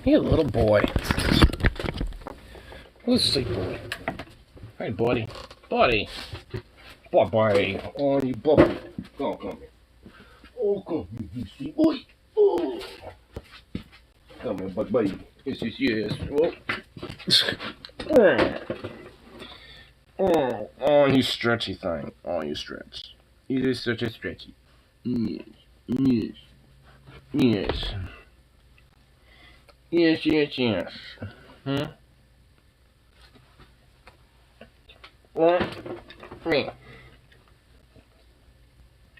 Hey, little boy. Who's sleep boy? Hey, buddy. Buddy. Buddy. Oh, you buddy. Oh, come here. Oh, come here, you sleep boy. Oh. Come here, buddy. Yes. Oh, you stretchy thing. Oh, you stretch. You're such a stretchy. Yes. Yes. Huh? What? Me.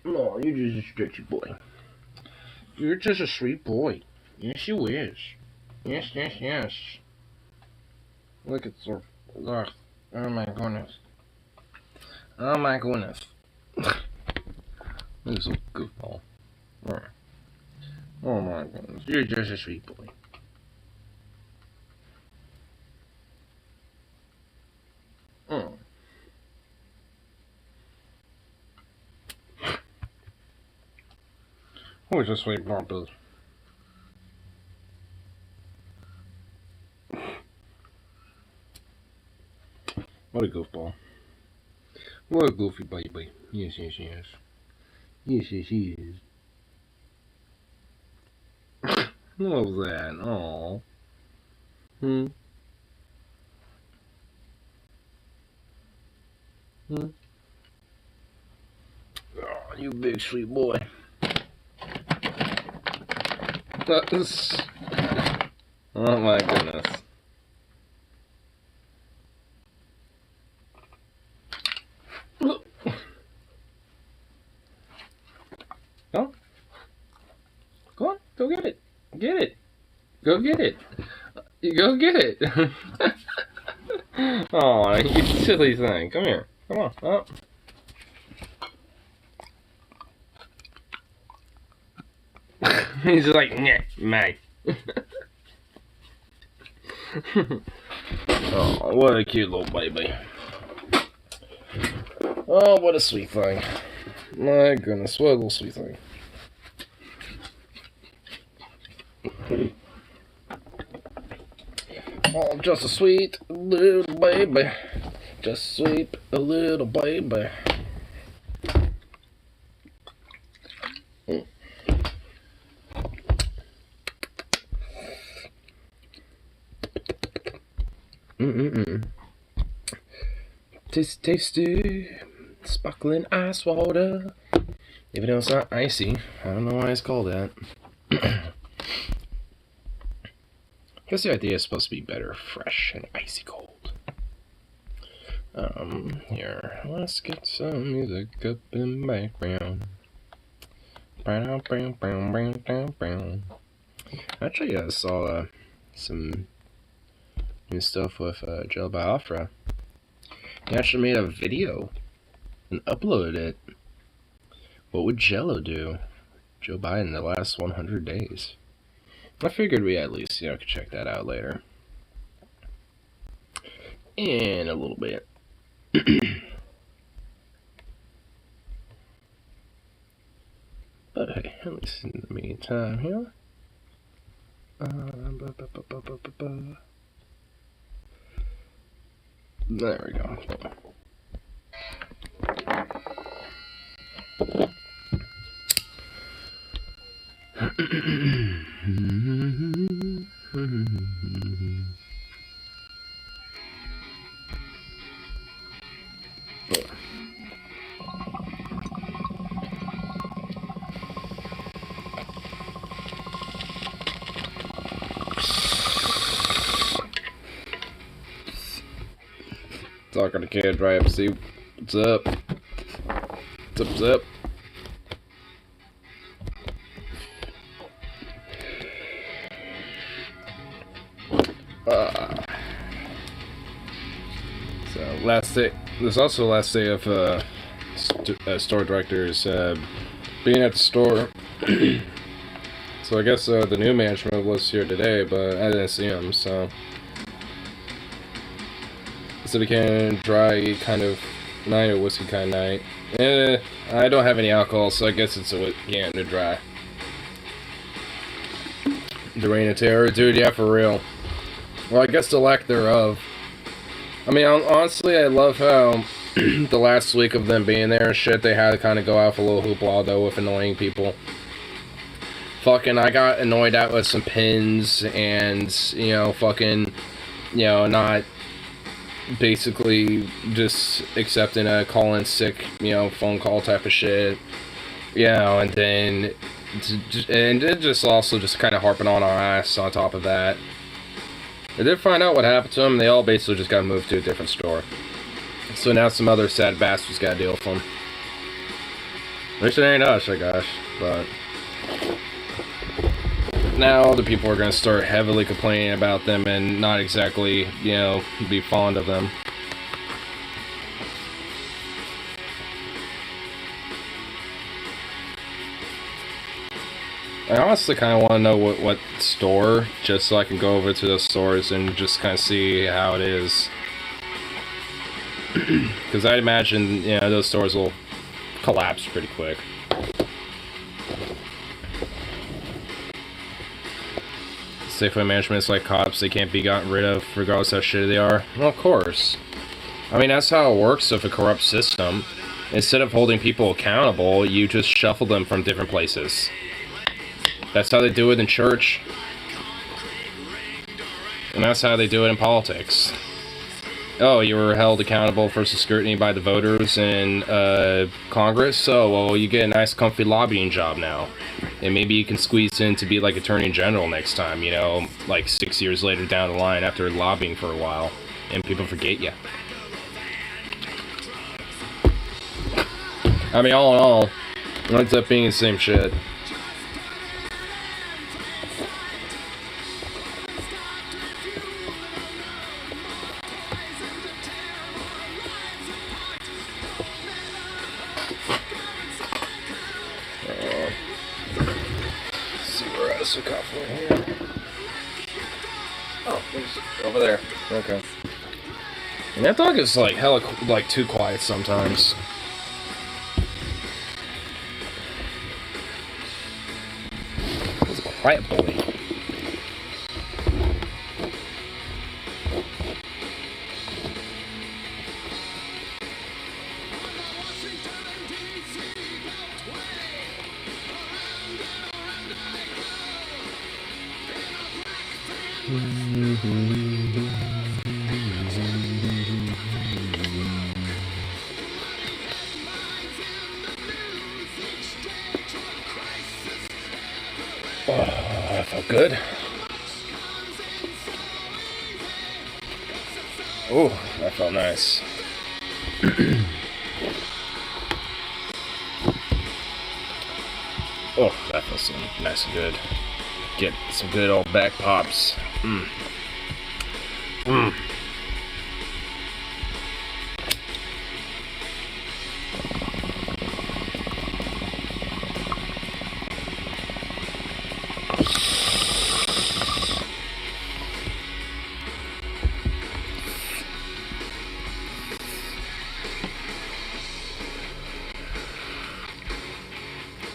No, you're just a stretchy boy. You're just a sweet boy. Yes, you is. Yes. Look at the... Oh my goodness. This is a goofball. Oh my goodness. You're just a sweet boy. Oh. Who's a sweet boy? What a goofball. What a goofy baby. Yes. Yes, he is. What was that? Aww. Oh, you big sweet boy. Oh my goodness. Oh. Go on, go get it. Get it. Go get it. Go get it. Oh, you silly thing. Come here. Come on. Up. He's just like, nah, mate. Oh, what a cute little baby. Oh, what a sweet thing. My goodness, what a little sweet thing. Oh, just a sweet little baby. Just sweet a little baby. Tasty, sparkling ice water. Even though it's not icy, I don't know why it's called that. I guess the idea is supposed to be better, fresh and icy cold. Here, let's get some music up in the background. Actually, I saw some new stuff with Joe Biafra. He actually made a video and uploaded it. What would Jello do? Joe Biden the last 100 days. I figured we at least, could check that out later. In a little bit. But hey, at least in the meantime here. There we go. Talking to kids, right? See what's up? What's up? So last day. There's also the last day of store directors being at the store. So I guess the new management was here today, but I didn't see them. So it became dry kind of night, or whiskey kind of night. I don't have any alcohol, so I guess it's getting to dry. The reign of terror, dude, yeah, for real. Well, I guess the lack thereof. I mean, honestly, I love how the last week of them being there and shit, they had to kind of go out for a little hoopla, though, with annoying people. Fucking, I got annoyed out with some pins and, you know, fucking, you know, not basically just accepting a call-in sick, you know, phone call type of shit. You know, and then, and it just also just kind of harping on our ass on top of that. I did find out what happened to them. They all basically just got moved to a different store. So now some other sad bastards got to deal with them. At least it ain't us, I guess. But now other people are going to start heavily complaining about them and not exactly, you know, be fond of them. I honestly kind of want to know what store, just so I can go over to those stores and just kind of see how it is. Because I imagine, you know, those stores will collapse pretty quick. Safeway management is like cops, they can't be gotten rid of regardless how shitty they are. Well, of course. I mean, that's how it works with a corrupt system. Instead of holding people accountable, you just shuffle them from different places. That's how they do it in church. And that's how they do it in politics. Oh, you were held accountable for some scrutiny by the voters in Congress? So, well, you get a nice comfy lobbying job now. And maybe you can squeeze in to be like Attorney General next time, you know, like 6 years later down the line after lobbying for a while. And people forget you. I mean, all in all, it ends up being the same shit. A couple here. Oh, over there. Okay. And that dog is like hella, like too quiet sometimes. He's a quiet boy. Oh, that felt good. Oh, that felt nice. Oh, that feels so nice and good. Get some good old back pops. Mmm. Mmm.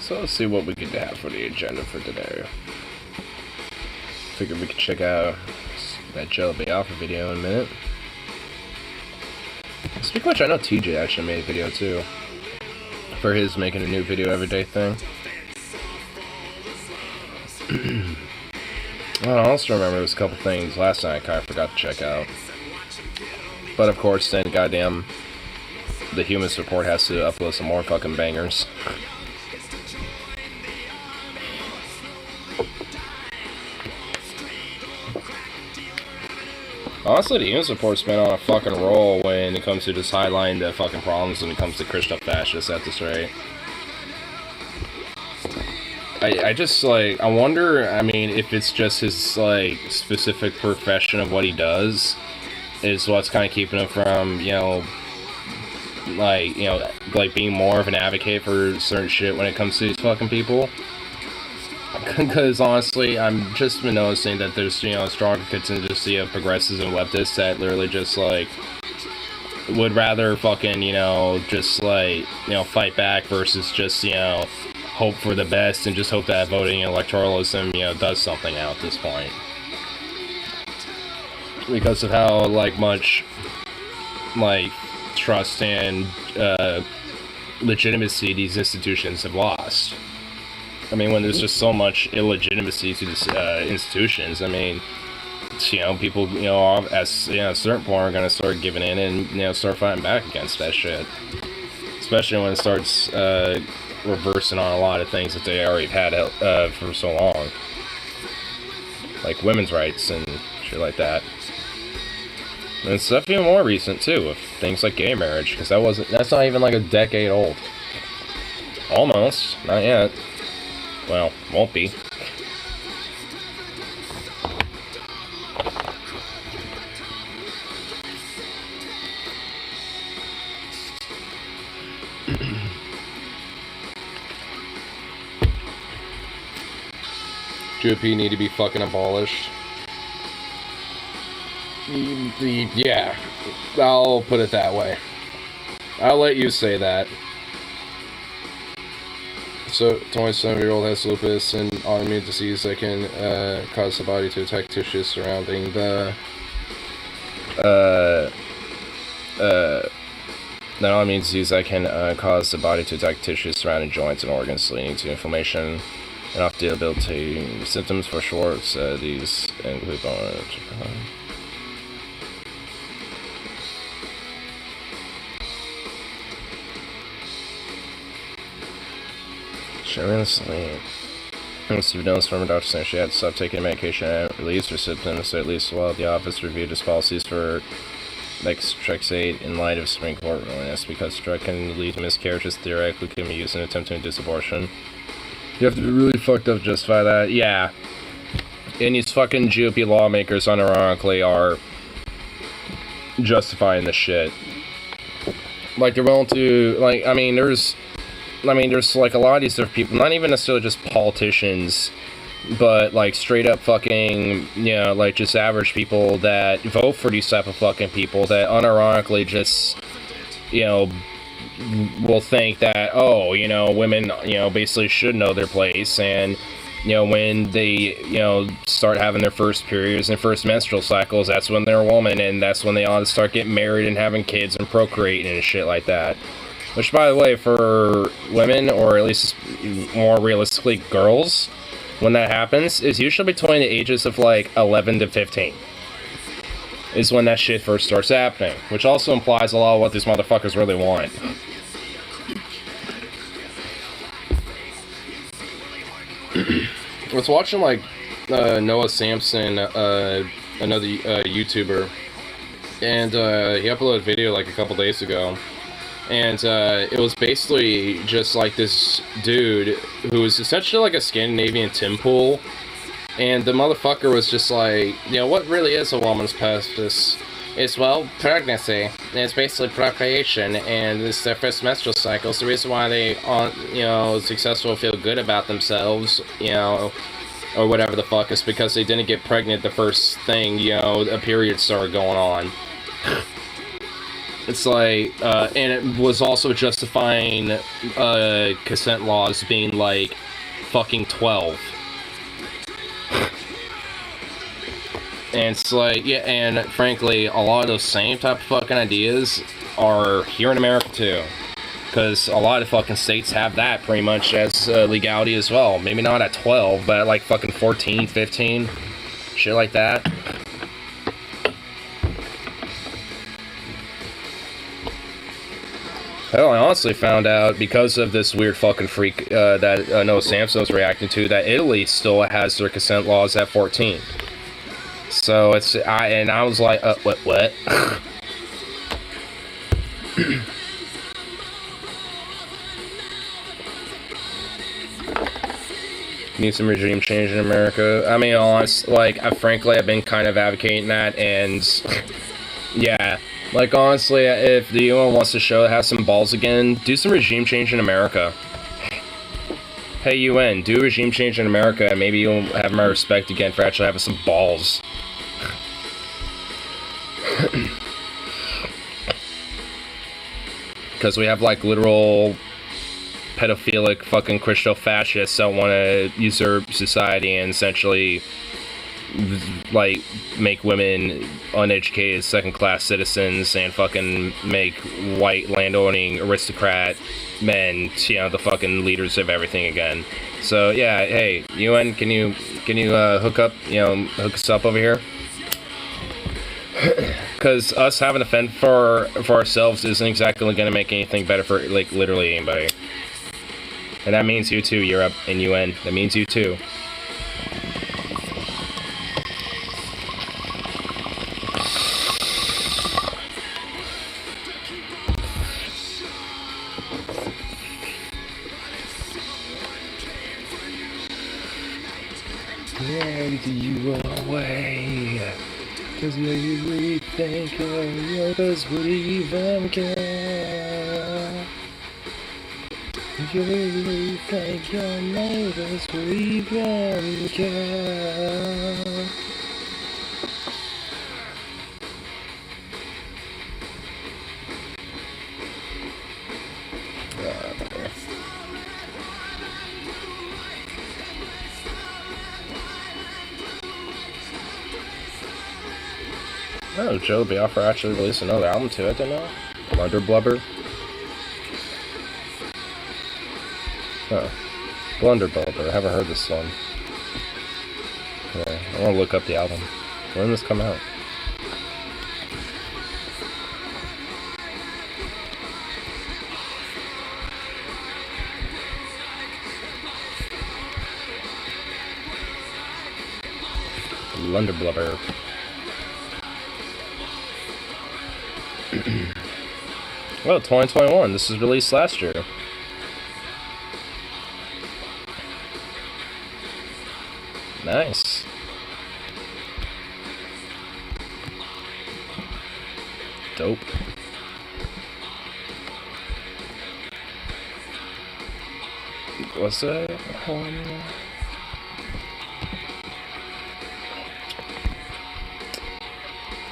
So let's see what we could have for the agenda for today. Figured we could check out that Jelly Alpha video in a minute. Speaking of which, I know TJ actually made a video too. For his making a new video every day thing. I also remember there was a couple things last night I kind of forgot to check out. But of course, then goddamn, the Human Support has to upload some more fucking bangers. Honestly, the Human Support's been on a fucking roll when it comes to just highlighting the fucking problems when it comes to Christian fascists at this rate. I just, like, I wonder, I mean, if it's just his, like, specific profession of what he does is what's kind of keeping him from, you know, like, you know, like, being more of an advocate for certain shit when it comes to these fucking people. Because honestly, I'm just been noticing that there's, you know, a stronger contingency of progressives and leftists that literally just, like, would rather fucking, you know, just like, you know, fight back versus just, you know, hope for the best and just hope that voting and electoralism, you know, does something out at this point. Because of how, like, much, like, trust and legitimacy these institutions have lost. I mean, when there's just so much illegitimacy to these institutions, I mean, you know, people, you know, as, you know, a certain point are gonna start giving in and, you know, start fighting back against that shit. Especially when it starts reversing on a lot of things that they already had for so long, like women's rights and shit like that. And stuff even more recent too, with things like gay marriage, because that's not even like a decade old. Almost, not yet. Well, won't be. GOP need to be fucking abolished. Yeah, I'll put it that way. I'll let you say that. So, 27-year-old has lupus and autoimmune disease that can cause the body to attack tissues surrounding the autoimmune disease that can cause the body to attack tissues surrounding joints and organs, leading to inflammation and off debilitating symptoms for short. These include seriously. Receive notes from a doctor saying she had to stop taking medication and release her symptoms, so at least while the office reviewed its policies for methotrexate in light of Supreme Court rulings, because the drug can lead to miscarriages, theoretically can be used in attempting to induce abortion. You have to be really fucked up to justify that. Yeah. And these fucking GOP lawmakers unironically are justifying this shit. Like, they're willing to, like, I mean, there's like a lot of these different people, not even necessarily just politicians, but like straight up fucking, you know, like just average people that vote for these type of fucking people that unironically just, you know, will think that, oh, you know, women, you know, basically should know their place, and, you know, when they, you know, start having their first periods and first menstrual cycles, that's when they're a woman, and that's when they ought to start getting married and having kids and procreating and shit like that. Which, by the way, for women, or at least more realistically girls, when that happens, is usually between the ages of like 11 to 15. Is when that shit first starts happening. Which also implies a lot of what these motherfuckers really want. I was watching like Noah Sampson, another YouTuber, and he uploaded a video like a couple days ago. And it was basically just like this dude who was essentially like a Scandinavian Tim Pool. And the motherfucker was just like, you know, what really is a woman's purpose? It's, well, pregnancy. And it's basically procreation. And it's their first menstrual cycle. So the reason why they aren't, you know, successful, feel good about themselves, you know, or whatever the fuck, is because they didn't get pregnant the first thing, you know, a period started going on. It's like, and it was also justifying consent laws being like fucking 12. And it's like, yeah, and frankly, a lot of those same type of fucking ideas are here in America too. Because a lot of fucking states have that pretty much as legality as well. Maybe not at 12, but at like fucking 14, 15, shit like that. Hell, I honestly found out, because of this weird fucking freak that Noah Sampson was reacting to, that Italy still has their consent laws at 14. So it's, I was like, what? Need some regime change in America. I mean, honestly, like, frankly, I've been kind of advocating that, and yeah. Like, honestly, if the UN wants to have some balls again, do some regime change in America. Hey, UN, do regime change in America, and maybe you'll have my respect again for actually having some balls. Because we have, like, literal pedophilic fucking Christo fascists that want to usurp society and essentially, like, make women uneducated second-class citizens and fucking make white landowning aristocrat men, you know, the fucking leaders of everything again. So yeah, hey, UN, can you hook us up over here? Because us having to fend for ourselves isn't exactly going to make anything better for, like, literally anybody. And that means you too, Europe and UN. That means you too. And you away, 'cause you really think others would even care. You really think your neighbors would even care. Oh, Joe Biafra actually released another album too, I didn't know. Blunder Blubber. Oh. Blunder Blubber, I haven't heard this one. Yeah, I want to look up the album. When did this come out? Blunder Blubber. Well, 2021. This was released last year. Nice. Dope. What's that?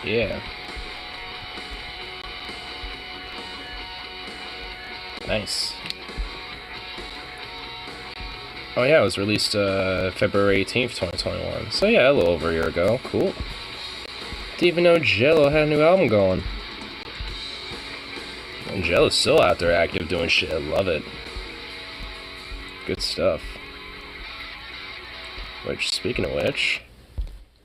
Yeah. Nice. Oh yeah, it was released February 18th, 2021. So yeah, a little over a year ago. Cool. Didn't even know Jello had a new album going. And Jello's still out there active doing shit. I love it. Good stuff. Which, speaking of which...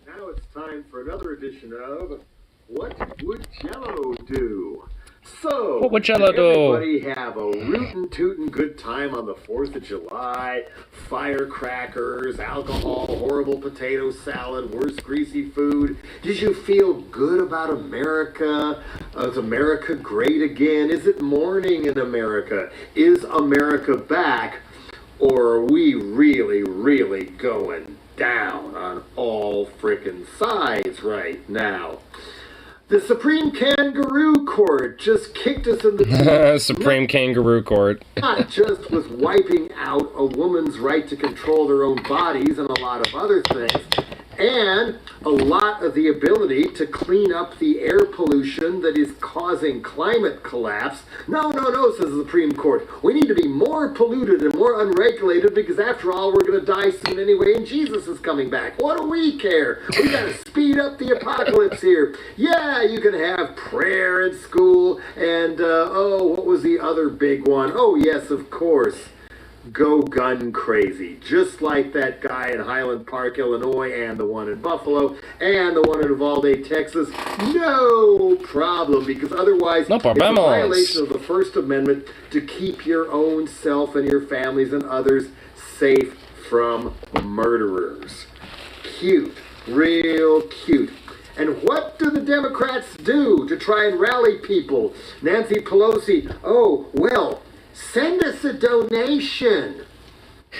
Now it's time for another edition of What Would Jello Do? So, what would Jello do? Everybody have a rootin' tootin' good time on the 4th of July. Firecrackers, alcohol, horrible potato salad, worst greasy food. Did you feel good about America? Is America great again? Is it morning in America? Is America back? Or are we really, really going down on all frickin' sides right now? The Supreme Kangaroo Court just kicked us in the Supreme Kangaroo Court. Not just with wiping out a woman's right to control their own bodies and a lot of other things, and a lot of the ability to clean up the air pollution that is causing climate collapse. No, says the Supreme Court. We need to be more polluted and more unregulated because after all, we're going to die soon anyway and Jesus is coming back. What do we care? We got to speed up the apocalypse here. Yeah, you can have prayer in school and, what was the other big one? Oh, yes, of course. Go gun crazy, just like that guy in Highland Park, Illinois, and the one in Buffalo, and the one in Uvalde, Texas. No problem, because otherwise it's a violation of the First Amendment to keep your own self and your families and others safe from murderers. Cute, real cute. And what do the Democrats do to try and rally people? Nancy Pelosi, send us a donation.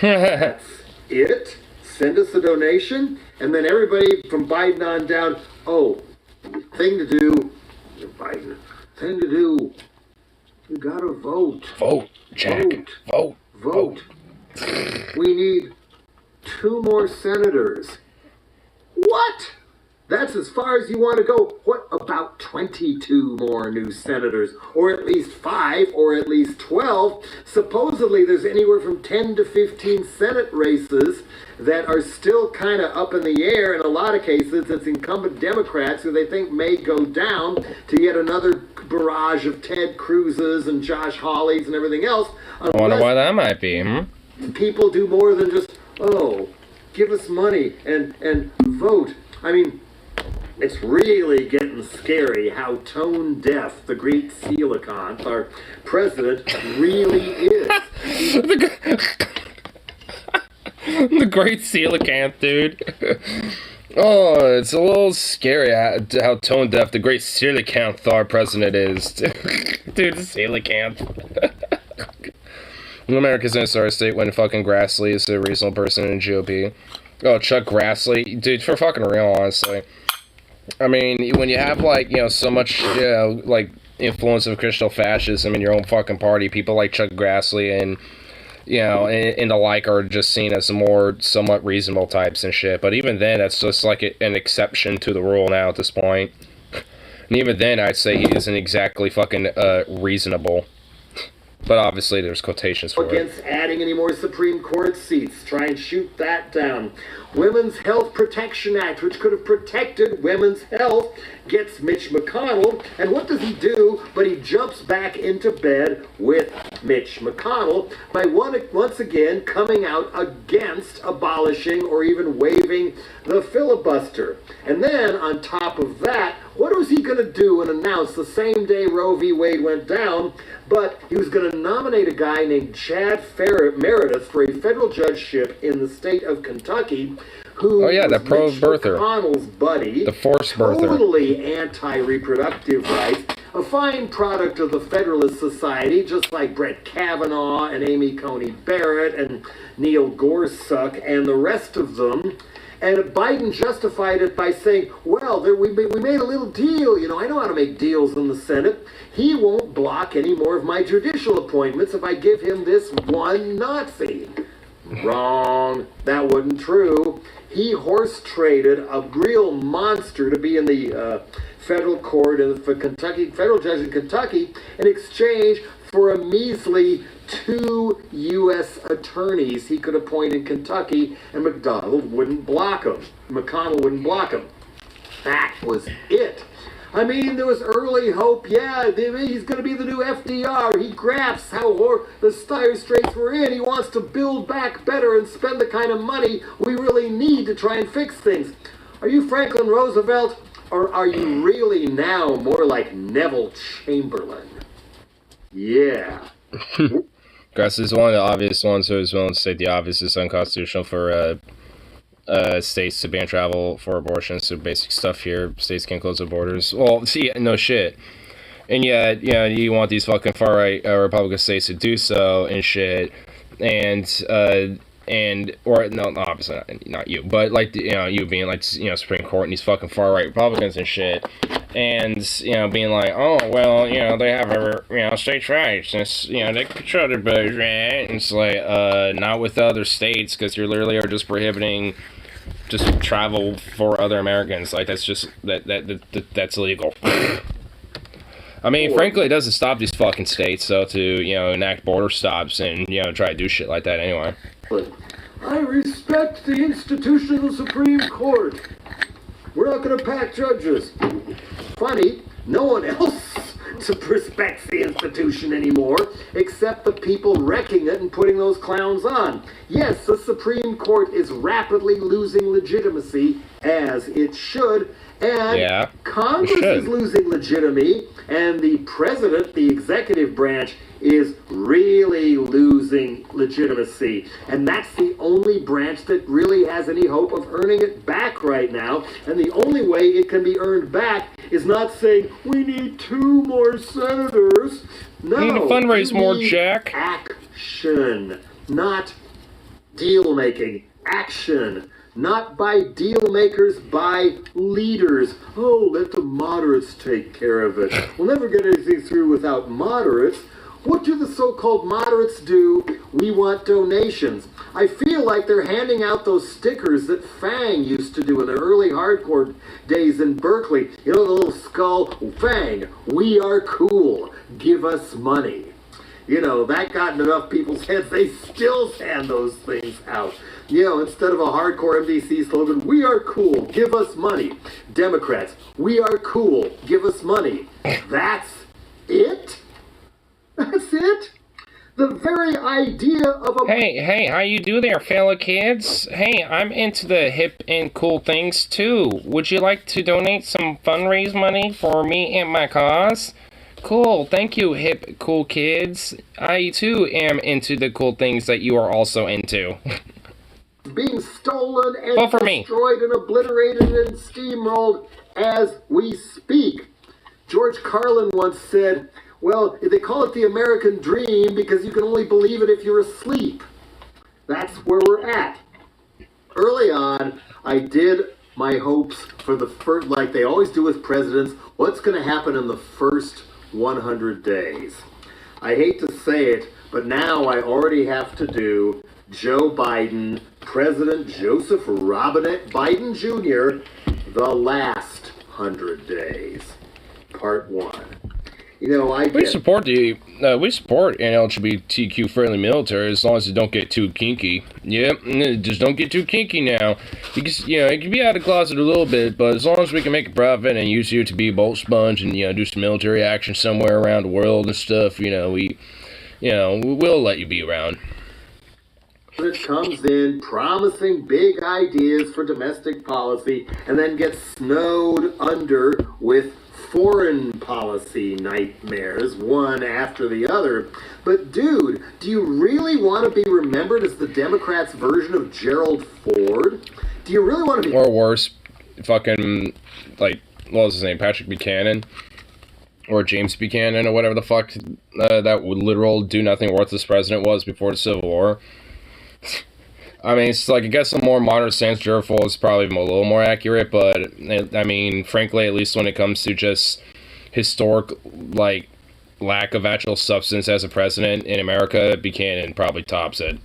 That's it. Send us a donation. And then everybody from Biden on down, thing to do, you gotta vote. Vote, Jack. Vote. We need 2 more senators. What? That's as far as you want to go. What about 22 more new senators? Or at least 5, or at least 12? Supposedly there's anywhere from 10 to 15 Senate races that are still kind of up in the air. In a lot of cases, it's incumbent Democrats who they think may go down to yet another barrage of Ted Cruz's and Josh Hawley's and everything else. I wonder why that might be, People do more than just, give us money and vote. I mean, it's really getting scary how tone deaf the great coelacanth, our president, really is. The great coelacanth, dude. Oh, it's a little scary how tone deaf the great coelacanth our president is. Dude, coelacanth. America's gonna start a state when fucking Grassley is a reasonable person in GOP. Oh, Chuck Grassley. Dude, for fucking real, honestly. I mean, when you have, like, so much, like, influence of crystal fascism in your own fucking party, people like Chuck Grassley and, and the like are just seen as more somewhat reasonable types and shit. But even then, that's just, like, an exception to the rule now at this point. And even then, I'd say he isn't exactly fucking, reasonable. But obviously, there's quotations for against adding any more Supreme Court seats. Try and shoot that down. Women's Health Protection Act, which could have protected women's health, gets Mitch McConnell. And what does he do? But he jumps back into bed with Mitch McConnell by once again coming out against abolishing or even waiving the filibuster. And then, on top of that, what was he going to do and announce the same day Roe v. Wade went down? But he was going to nominate a guy named Chad Meredith for a federal judgeship in the state of Kentucky, who that pro-birther, McConnell's buddy, the forced birther, totally anti-reproductive rights, a fine product of the Federalist Society, just like Brett Kavanaugh and Amy Coney Barrett and Neil Gorsuch and the rest of them. And Biden justified it by saying, well, we made a little deal. I know how to make deals in the Senate. He won't block any more of my judicial appointments if I give him this one Nazi. Wrong. That wasn't true. He horse-traded a real monster to be in the federal court for Kentucky, federal judge in Kentucky, in exchange for a measly 2 U.S. attorneys he could appoint in Kentucky, and McConnell wouldn't block him. That was it. I mean, there was early hope. Yeah, he's going to be the new FDR. He grasps how the dire straits we're in. He wants to build back better and spend the kind of money we really need to try and fix things. Are you Franklin Roosevelt, or are you really now more like Neville Chamberlain? Yeah. Grass is one of the obvious ones who is willing to state the obvious is unconstitutional for states to ban travel for abortions. So basic stuff here. States can't close their borders. Well, see, no shit. And yet, you want these fucking far-right Republican states to do so and shit. Or no, obviously not you, but like, you being like, Supreme Court and these fucking far-right Republicans and shit. And, being like, oh, well, they have states' rights, and, they control their borders, right? And it's like, not with other states, because you literally are just prohibiting just travel for other Americans. Like, that's just, that's illegal. I mean, frankly, it doesn't stop these fucking states, though, to, enact border stops and, try to do shit like that anyway. I respect the institution of the Supreme Court. We're not going to pack judges. Funny, no one else respects the institution anymore, except the people wrecking it and putting those clowns on. Yes, the Supreme Court is rapidly losing legitimacy, as it should, and Congress is losing legitimacy, and the president, the executive branch, is really losing legitimacy. And that's the only branch that really has any hope of earning it back right now. And the only way it can be earned back is not saying, we need 2 more senators. No, we need to fundraise more, Jack. Action, not deal-making. Action. Not by deal makers, by leaders. Oh, let the moderates take care of it. We'll never get anything through without moderates. What do the so-called moderates do? We want donations. I feel like they're handing out those stickers that Fang used to do in the early hardcore days in Berkeley. You know, the little skull, Fang, we are cool, give us money. You know, that got in enough people's heads, they still hand those things out. You know, instead of a hardcore MDC slogan, we are cool, give us money. Democrats, we are cool, give us money. That's it? That's it? The very idea of a... Hey, how you do there, fellow kids? Hey, I'm into the hip and cool things, too. Would you like to donate some fundraise money for me and my cause? Cool, thank you, hip, cool kids. I, too, am into the cool things that you are also into. Being stolen and destroyed and obliterated and steamrolled as we speak. George Carlin once said, well, they call it the American dream because you can only believe it if you're asleep. That's where we're at. Early on, I did my hopes for the first, like they always do with presidents, what's going to happen in the first 100 days. I hate to say it, but now I already have to do Joe Biden, President Joseph Robinette Biden Jr., the last 100 days. Part 1. You know, we support an LGBTQ friendly military as long as it don't get too kinky. Yep, just don't get too kinky now. Because, you know, it can be out of the closet a little bit, but as long as we can make a profit and use you to be a bolt sponge and, you know, do some military action somewhere around the world and stuff, we'll let you be around. It comes in promising big ideas for domestic policy and then gets snowed under with foreign policy nightmares, one after the other. But dude, do you really want to be remembered as the Democrats' version of Gerald Ford? Do you really want to be... Or worse, fucking, like, what was his name, Patrick Buchanan? Or James Buchanan, or whatever the fuck that literal do-nothing worthless president was before the Civil War. I mean, it's like, I guess a more modern stance, Gerald Ford is probably a little more accurate, but, I mean, frankly, at least when it comes to just historic, like, lack of actual substance as a president in America, Buchanan probably tops it.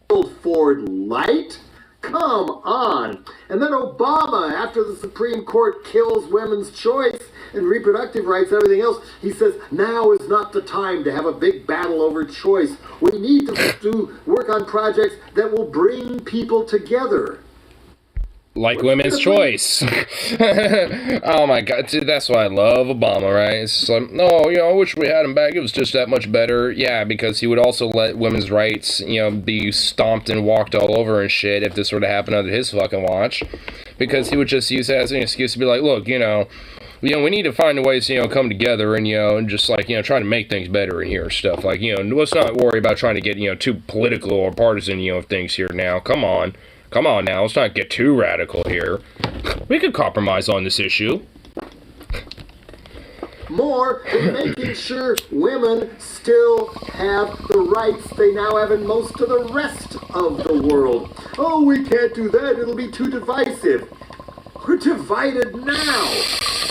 Gerald Ford light? Come on! And then Obama, after the Supreme Court kills women's choice and reproductive rights and everything else, he says, now is not the time to have a big battle over choice. We need to work on projects that will bring people together. Like women's choice. Oh my god, dude, that's why I love Obama, right? It's just like, no, you know, I wish we had him back. It was just that much better. Yeah, because he would also let women's rights, you know, be stomped and walked all over and shit if this were to happen under his fucking watch. Because he would just use it as an excuse to be like, look, you know, we need to find a way to, you know, come together and, you know, and just, like, you know, try to make things better in here and stuff. Like, you know, let's not worry about trying to get, you know, too political or partisan, you know, things here now. Come on now, let's not get too radical here. We could compromise on this issue. More than making sure women still have the rights they now have in most of the rest of the world. Oh, we can't do that, it'll be too divisive. We're divided now.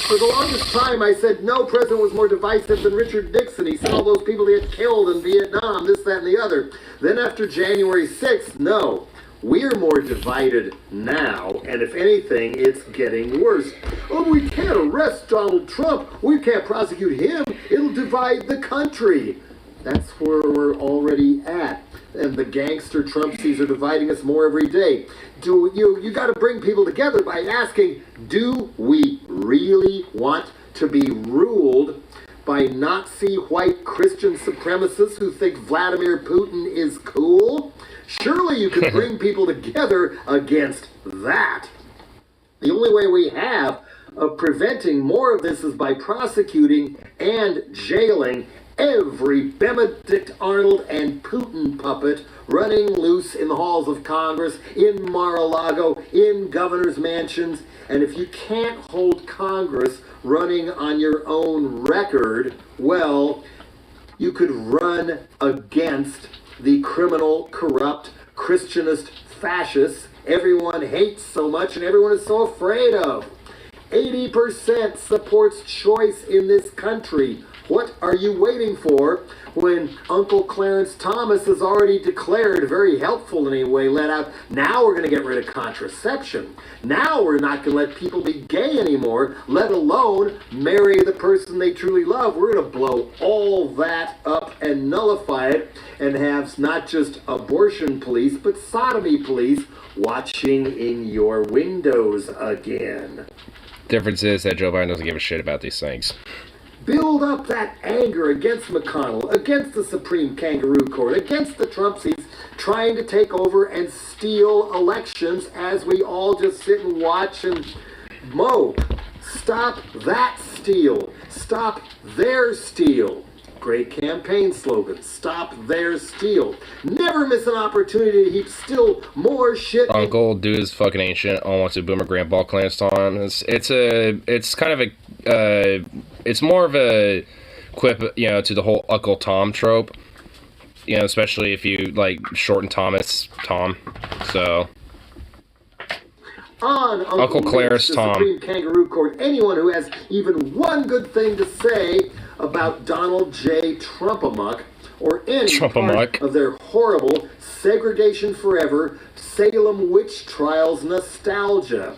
For the longest time, I said no president was more divisive than Richard Nixon. He sent all those people to get killed in Vietnam, this, that, and the other. Then after January 6th, no. We're more divided now, and if anything, it's getting worse. Oh, we can't arrest Donald Trump. We can't prosecute him. It'll divide the country. That's where we're already at. And the gangster Trumpsies are dividing us more every day. You got to bring people together by asking, do we really want to be ruled by Nazi white Christian supremacists who think Vladimir Putin is cool? Surely you can bring people together against that. The only way we have of preventing more of this is by prosecuting and jailing every Benedict Arnold and Putin puppet running loose in the halls of Congress, in Mar-a-Lago, in governors' mansions. And if you can't hold Congress running on your own record, well, you could run against the criminal, corrupt, Christianist fascists everyone hates so much and everyone is so afraid of. 80% supports choice in this country. What are you waiting for when Uncle Clarence Thomas has already declared, very helpful anyway, let out, now we're going to get rid of contraception. Now we're not going to let people be gay anymore, let alone marry the person they truly love. We're going to blow all that up and nullify it and have not just abortion police, but sodomy police watching in your windows again. Difference is that Joe Biden doesn't give a shit about these things. Build up that anger against McConnell, against the Supreme Kangaroo Court, against the Trumpsies trying to take over and steal elections as we all just sit and watch and mope. Stop that steal. Stop their steal. Great campaign slogan. Stop their steal. Never miss an opportunity to heap still more shit. Uncle, dude is fucking ancient. Almost a boomer grandpa Clarence Tom. It's kind of a, it's more of a quip, you know, to the whole Uncle Tom trope. You know, especially if you like shorten Thomas Tom. So. On Uncle Clarence the Tom. Supreme Kangaroo Court, anyone who has even one good thing to say about Donald J. Trump-a-muck or any part of their horrible segregation forever Salem witch trials nostalgia.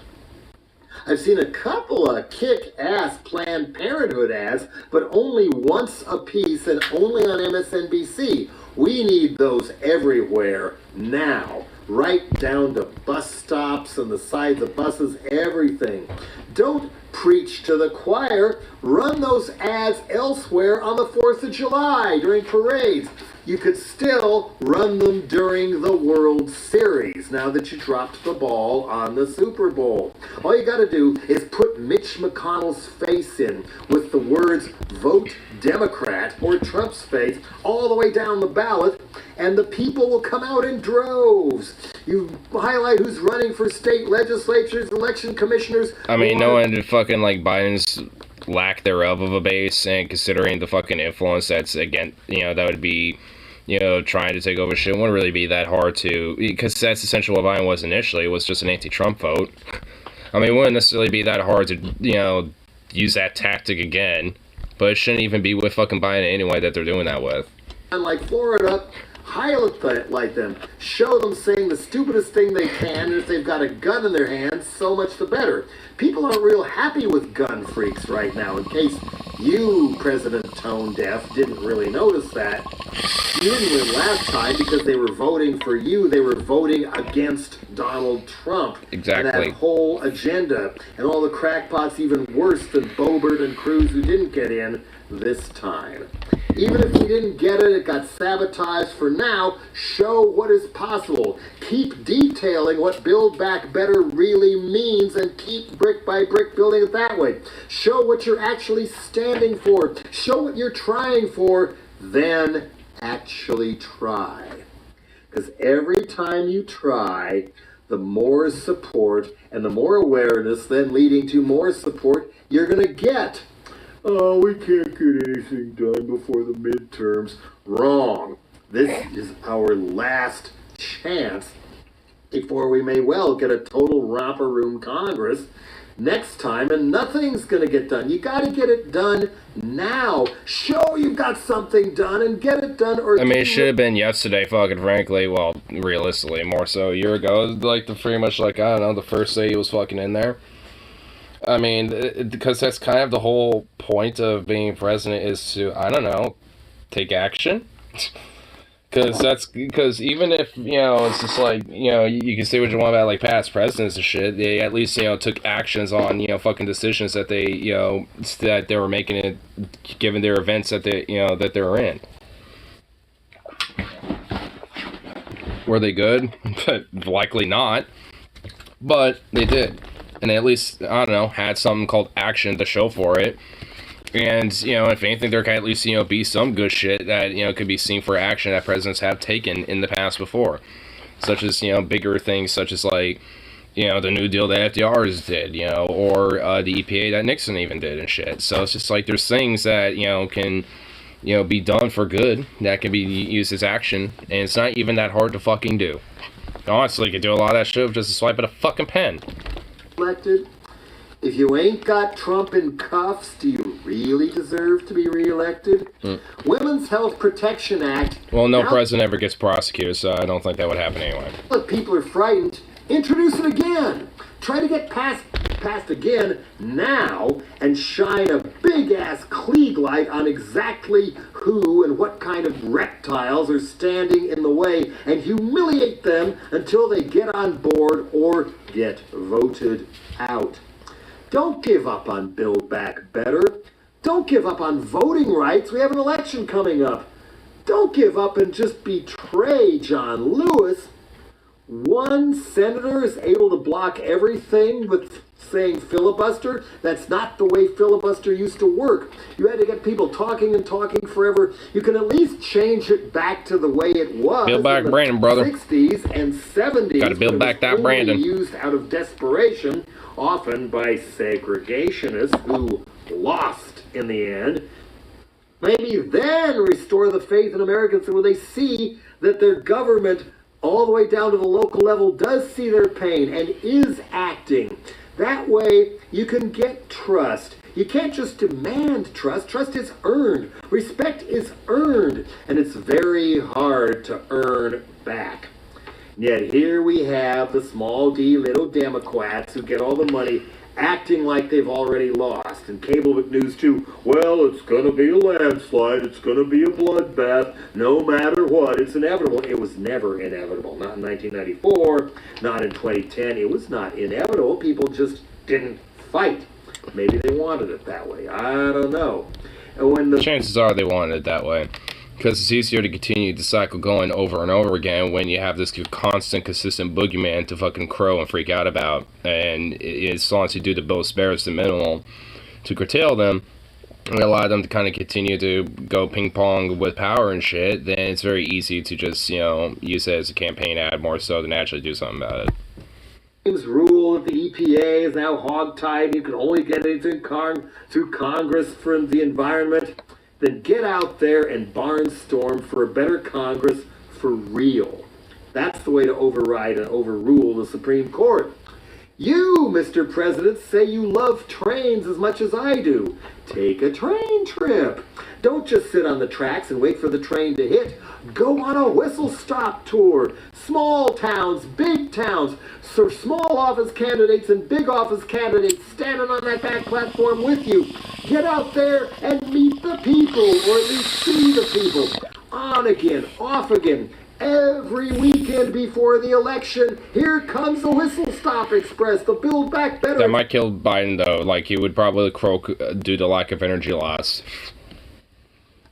I've seen a couple of kick-ass Planned Parenthood ads, but only once a piece and only on MSNBC. We need those everywhere now. Right down to bus stops and the sides of buses, everything. Don't preach to the choir. Run those ads elsewhere on the 4th of July during parades. You could still run them during the World Series now that you dropped the ball on the Super Bowl. All you got to do is put Mitch McConnell's face in with the words "Vote Democrat" or Trump's face all the way down the ballot, and the people will come out in droves. You highlight who's running for state legislatures, election commissioners. I mean, no one fucking like Biden's lack thereof of a base, and considering the fucking influence that's, again, you know, that would be, you know, trying to take over shit, wouldn't really be that hard to, because that's essentially what Biden was initially, was just an anti-Trump vote. I mean, it wouldn't necessarily be that hard to, you know, use that tactic again, but it shouldn't even be with fucking Biden anyway that they're doing that with. Like Florida, highlight them, show them saying the stupidest thing they can, and if they've got a gun in their hands, so much the better. People aren't real happy with gun freaks right now, in case you, President Tone Deaf, didn't really notice that. You didn't win last time because they were voting for you. They were voting against Donald Trump. Exactly. And that whole agenda. And all the crackpots even worse than Boebert and Cruz who didn't get in this time. Even if we didn't get it, it got sabotaged. For now, show what is possible. Keep detailing what Build Back Better really means and keep brick by brick building it that way. Show what you're actually standing for. Show what you're trying for. Then actually try. Because every time you try, the more support and the more awareness then leading to more support you're going to get. Oh, we can't get anything done before the midterms. Wrong. This is our last chance before we may well get a total romper room Congress next time, and nothing's going to get done. You got to get it done now. Show you've got something done and get it done. Or I mean, it should have been yesterday, fucking frankly. Well, realistically, more so a year ago. It was like pretty much like, I don't know, the first day he was fucking in there. I mean, because that's kind of the whole point of being president, is to, I don't know, take action. Because even if, you know, it's just like, you know, you can say what you want about, like, past presidents and shit, they at least, you know, took actions on, you know, fucking decisions that they, you know, that they were making it, given their events that they, you know, that they were in. Were they good? Likely not. But they did. And they at least, I don't know, had something called action to show for it. And, you know, if anything, there can at least, you know, be some good shit that, you know, could be seen for action that presidents have taken in the past before. Such as, you know, bigger things such as, like, you know, the New Deal that FDR's did, you know, or the EPA that Nixon even did and shit. So it's just like there's things that, you know, can, you know, be done for good that can be used as action. And it's not even that hard to fucking do. Honestly, you could do a lot of that shit with just a swipe of a fucking pen. Elected. If you ain't got Trump in cuffs, do you really deserve to be reelected? Women's Health Protection Act. Well, no president ever gets prosecuted, so I don't think that would happen anyway. If people are frightened, introduce it again. Try to get passed again now and shine a big-ass Klieg light on exactly who and what kind of reptiles are standing in the way and humiliate them until they get on board or get voted out. Don't give up on Build Back Better. Don't give up on voting rights. We have an election coming up. Don't give up and just betray John Lewis. One senator is able to block everything with saying filibuster. That's not the way filibuster used to work. You had to get people talking and talking forever. You can at least change it back to the way it was. Build back in the Brandon, brother. 60s and 70s. Got to build back that Brandon. Used out of desperation, often by segregationists who lost in the end. Maybe then restore the faith in Americans when they see that their government all the way down to the local level does see their pain and is acting. That way you can get trust. You can't just demand trust. Trust is earned. Respect is earned. And it's very hard to earn back. Yet here we have the small d little Democrats who get all the money acting like they've already lost. And cable news too, well, it's going to be a landslide, it's going to be a bloodbath, no matter what, it's inevitable. It was never inevitable. Not in 1994, not in 2010. It was not inevitable. People just didn't fight. Maybe they wanted it that way. I don't know. And when the chances are they wanted it that way. Because it's easier to continue the cycle going over and over again when you have this constant, consistent boogeyman to fucking crow and freak out about. And as long as you do the bill spares the minimal to curtail them and allow them to kind of continue to go ping pong with power and shit, then it's very easy to just, you know, use it as a campaign ad more so than actually do something about it. Rule that the EPA is now hogtied, you can only get anything through Congress for the environment. Then get out there and barnstorm for a better Congress for real. That's the way to override and overrule the Supreme Court. You, Mr. President, say you love trains as much as I do. Take a train trip. Don't just sit on the tracks and wait for the train to hit. Go on a whistle-stop tour. Small towns, big towns, so small office candidates and big office candidates standing on that back platform with you. Get out there and meet the people, or at least see the people. On again, off again. Every weekend before the election, here comes the Whistle Stop Express, the Build Back Better. That might kill Biden, though. Like, he would probably croak due to lack of energy loss.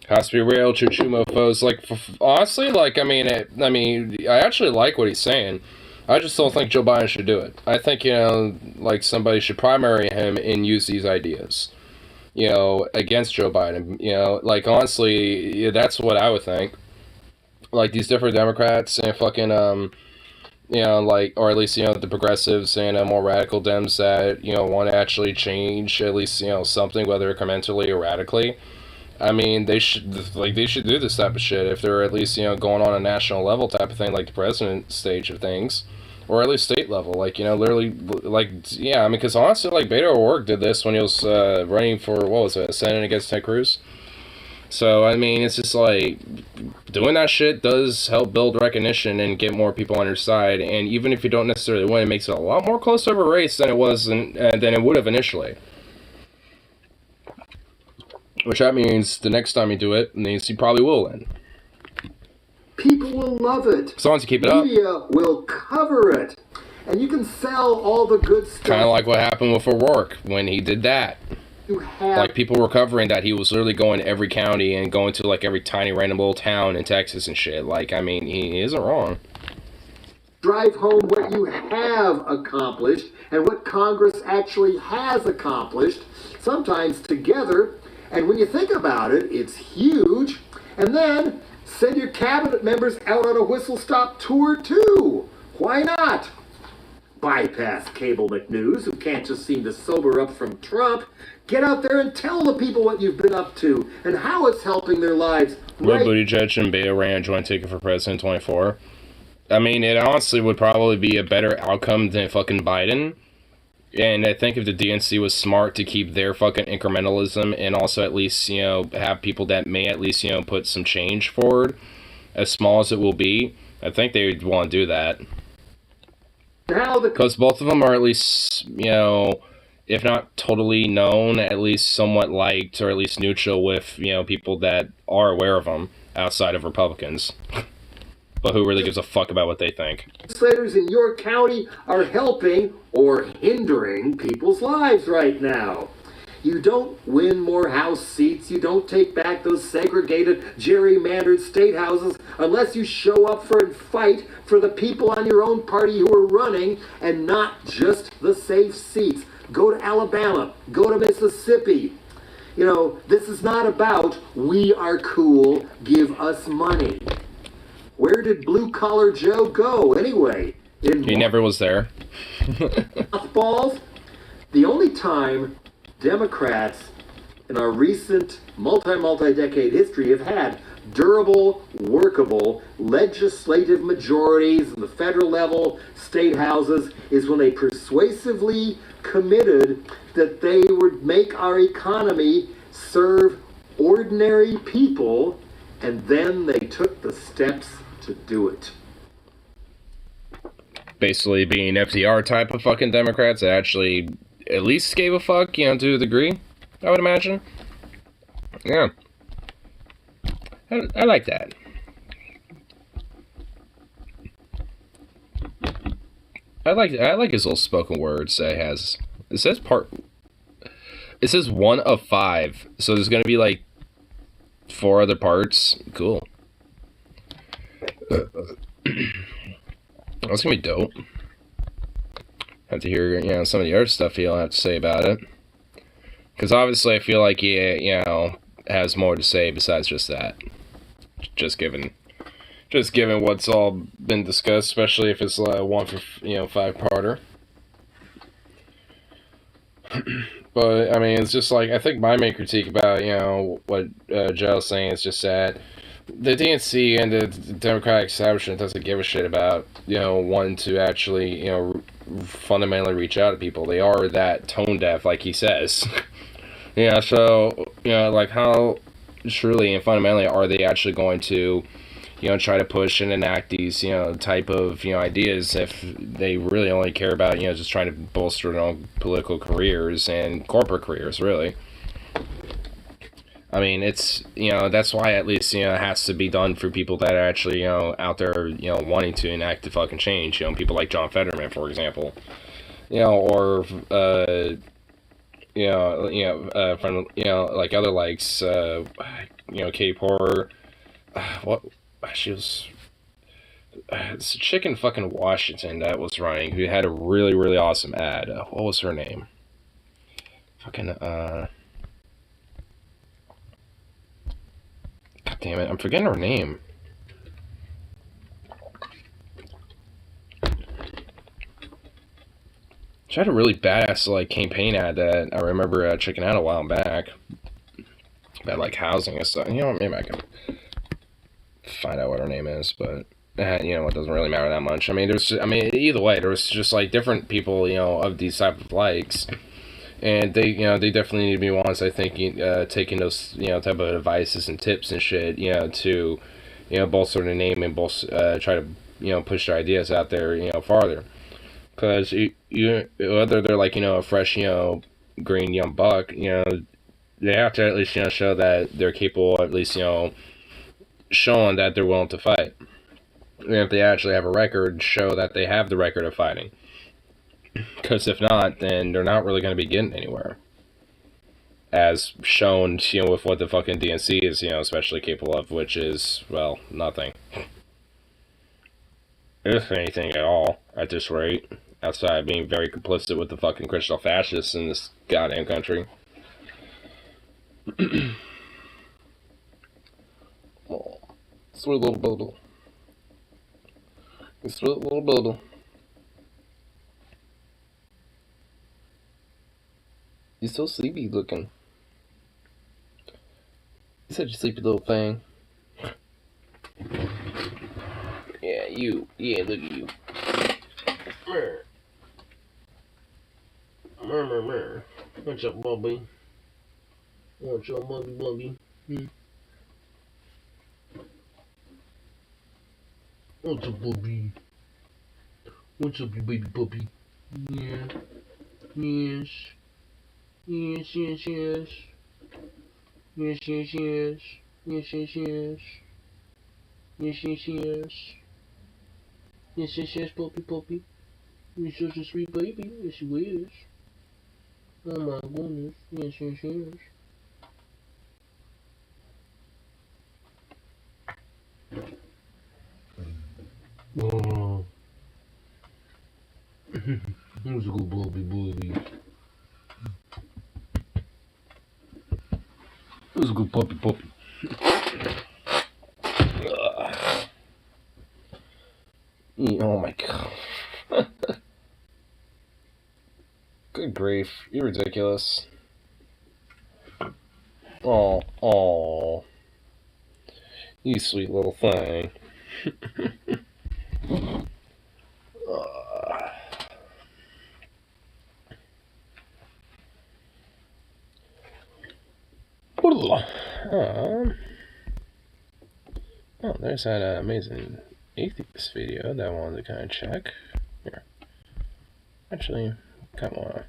Has to be real, choo-choo mofos. Like, honestly, like, I actually like what he's saying. I just don't think Joe Biden should do it. I think, you know, like, somebody should primary him and use these ideas, you know, against Joe Biden. You know, like, honestly, yeah, that's what I would think. Like, these different Democrats and fucking, you know, like, or at least, you know, the progressives and more radical Dems that, you know, want to actually change at least, you know, something, whether incrementally or radically. I mean, they should do this type of shit if they're at least, you know, going on a national level type of thing, like the president stage of things, or at least state level, like, you know, literally, like, yeah, I mean, because honestly, like, Beto O'Rourke did this when he was running for, what was it, Senate against Ted Cruz. So, I mean, it's just like, doing that shit does help build recognition and get more people on your side, and even if you don't necessarily win, it makes it a lot more close of a race than it was, than it would have initially. Which that means the next time you do it, means you probably will win. People will love it. As long as you keep it up. Media will cover it. And you can sell all the good stuff. Kind of like what happened with O'Rourke when he did that. Like, people were covering that he was literally going to every county and going to, like, every tiny random little town in Texas and shit. Like, I mean, he isn't wrong. Drive home what you have accomplished and what Congress actually has accomplished, sometimes together. And when you think about it, it's huge. And then send your cabinet members out on a whistle-stop tour, too. Why not? Bypass Cable McNews, who can't just seem to sober up from Trump. Get out there and tell the people what you've been up to and how it's helping their lives. Will Buttigieg and Beto ran a joint ticket for President 24. I mean, it honestly would probably be a better outcome than fucking Biden. And I think if the DNC was smart to keep their fucking incrementalism and also at least, have people that may at least, put some change forward, as small as it will be, I think they would want to do that. Because both of them are at least, if not totally known, at least somewhat liked or at least neutral with, people that are aware of them outside of Republicans. But who really gives a fuck about what they think? Legislators in your county are helping or hindering people's lives right now. You don't win more House seats. You don't take back those segregated, gerrymandered state houses unless you show up for and fight for the people on your own party who are running and not just the safe seats. Go to Alabama. Go to Mississippi. This is not about we are cool, give us money. Where did Blue Collar Joe go anyway? He never was there. Balls. The only time Democrats in our recent multi-decade history have had durable, workable legislative majorities in the federal level, state houses, is when they persuasively committed that they would make our economy serve ordinary people, and then they took the steps to do it. Basically being FDR type of fucking Democrats that actually at least gave a fuck, to a degree, I would imagine. Yeah. I like that. I like his little spoken words that he has. It says 1 of 5, so there's gonna be like 4 other parts. Cool. That's gonna be dope. Have to hear, some of the other stuff he'll have to say about it. Because obviously I feel like he, has more to say besides just that. Just given what's all been discussed, especially if it's one for, 5-parter. But, I mean, it's just like, I think my main critique about, what Joe's saying is just that the DNC and the Democratic establishment doesn't give a shit about, wanting to actually, fundamentally reach out to people. They are that tone deaf, like he says. So, like, how truly and fundamentally are they actually going to, try to push and enact these, type of, ideas if they really only care about, just trying to bolster their own political careers and corporate careers, really. I mean, it's, that's why at least, it has to be done for people that are actually, out there, wanting to enact the fucking change. People like John Fetterman, for example. Or, from, like other likes, Katie Porter, what, she was, it's a chick in fucking Washington that was running, who had a really, really awesome ad. What was her name? Fucking, God damn it, I'm forgetting her name. She had a really badass, like, campaign ad that I remember checking out a while back. About, like, housing and stuff. Maybe I can find out what her name is, but, it doesn't really matter that much. I mean, either way, there was just, like, different people, of these type of likes. And they, they definitely need to be ones, I think, taking those, type of advices and tips and shit, to, bolster the name and try to, push their ideas out there, farther. Because whether they're like, a fresh, green young buck, they have to at least, show that they're capable, at least, showing that they're willing to fight. And if they actually have a record, show that they have the record of fighting. Because if not, then they're not really going to be getting anywhere. As shown, with what the fucking DNC is, especially capable of, which is, well, nothing. If anything at all, at this rate. Outside being very complicit with the fucking crystal fascists in this goddamn country. Oh, sweet little bubble. Sweet little bubble. You're so sleepy looking. You're such a sleepy little thing. Yeah, you. Yeah, look at you. What's up, Bobby? What's up, Bobby? What's up, Bobby? What's up, you baby puppy? Yeah. Yes. Yes, yes, yes. Yes, yes, yes. Yes, yes, yes. Yes, yes, yes. Yes, yes, yes, puppy. You're such a sweet baby. Yes, you is. Oh my goodness. Yes, yes, yes. Oh. Who's a good baby? Who's a good puppy? Oh my god. Good grief. You're ridiculous. Oh. You sweet little thing. Oh, there's that amazing atheist video that I wanted to kind of check. Here. Actually, come on.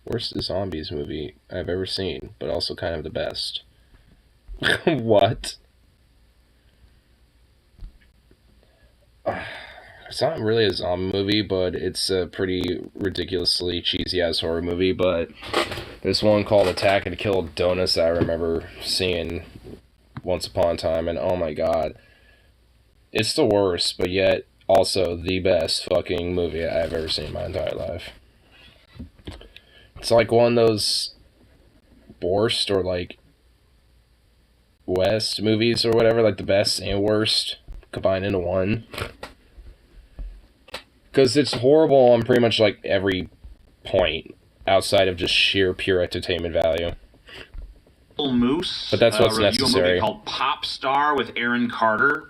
Worst zombies movie I've ever seen, but also kind of the best. What? It's not really a zombie movie, but it's a pretty ridiculously cheesy-ass horror movie, but there's one called Attack and Kill Donuts that I remember seeing once upon a time, and oh my god. It's the worst, but yet also the best fucking movie I've ever seen in my entire life. It's like one of those worst or like West movies or whatever, like the best and worst combined into one. Because it's horrible on pretty much like every point outside of just sheer pure entertainment value. Moose, but that's what's necessary. A movie called Pop Star with Aaron Carter.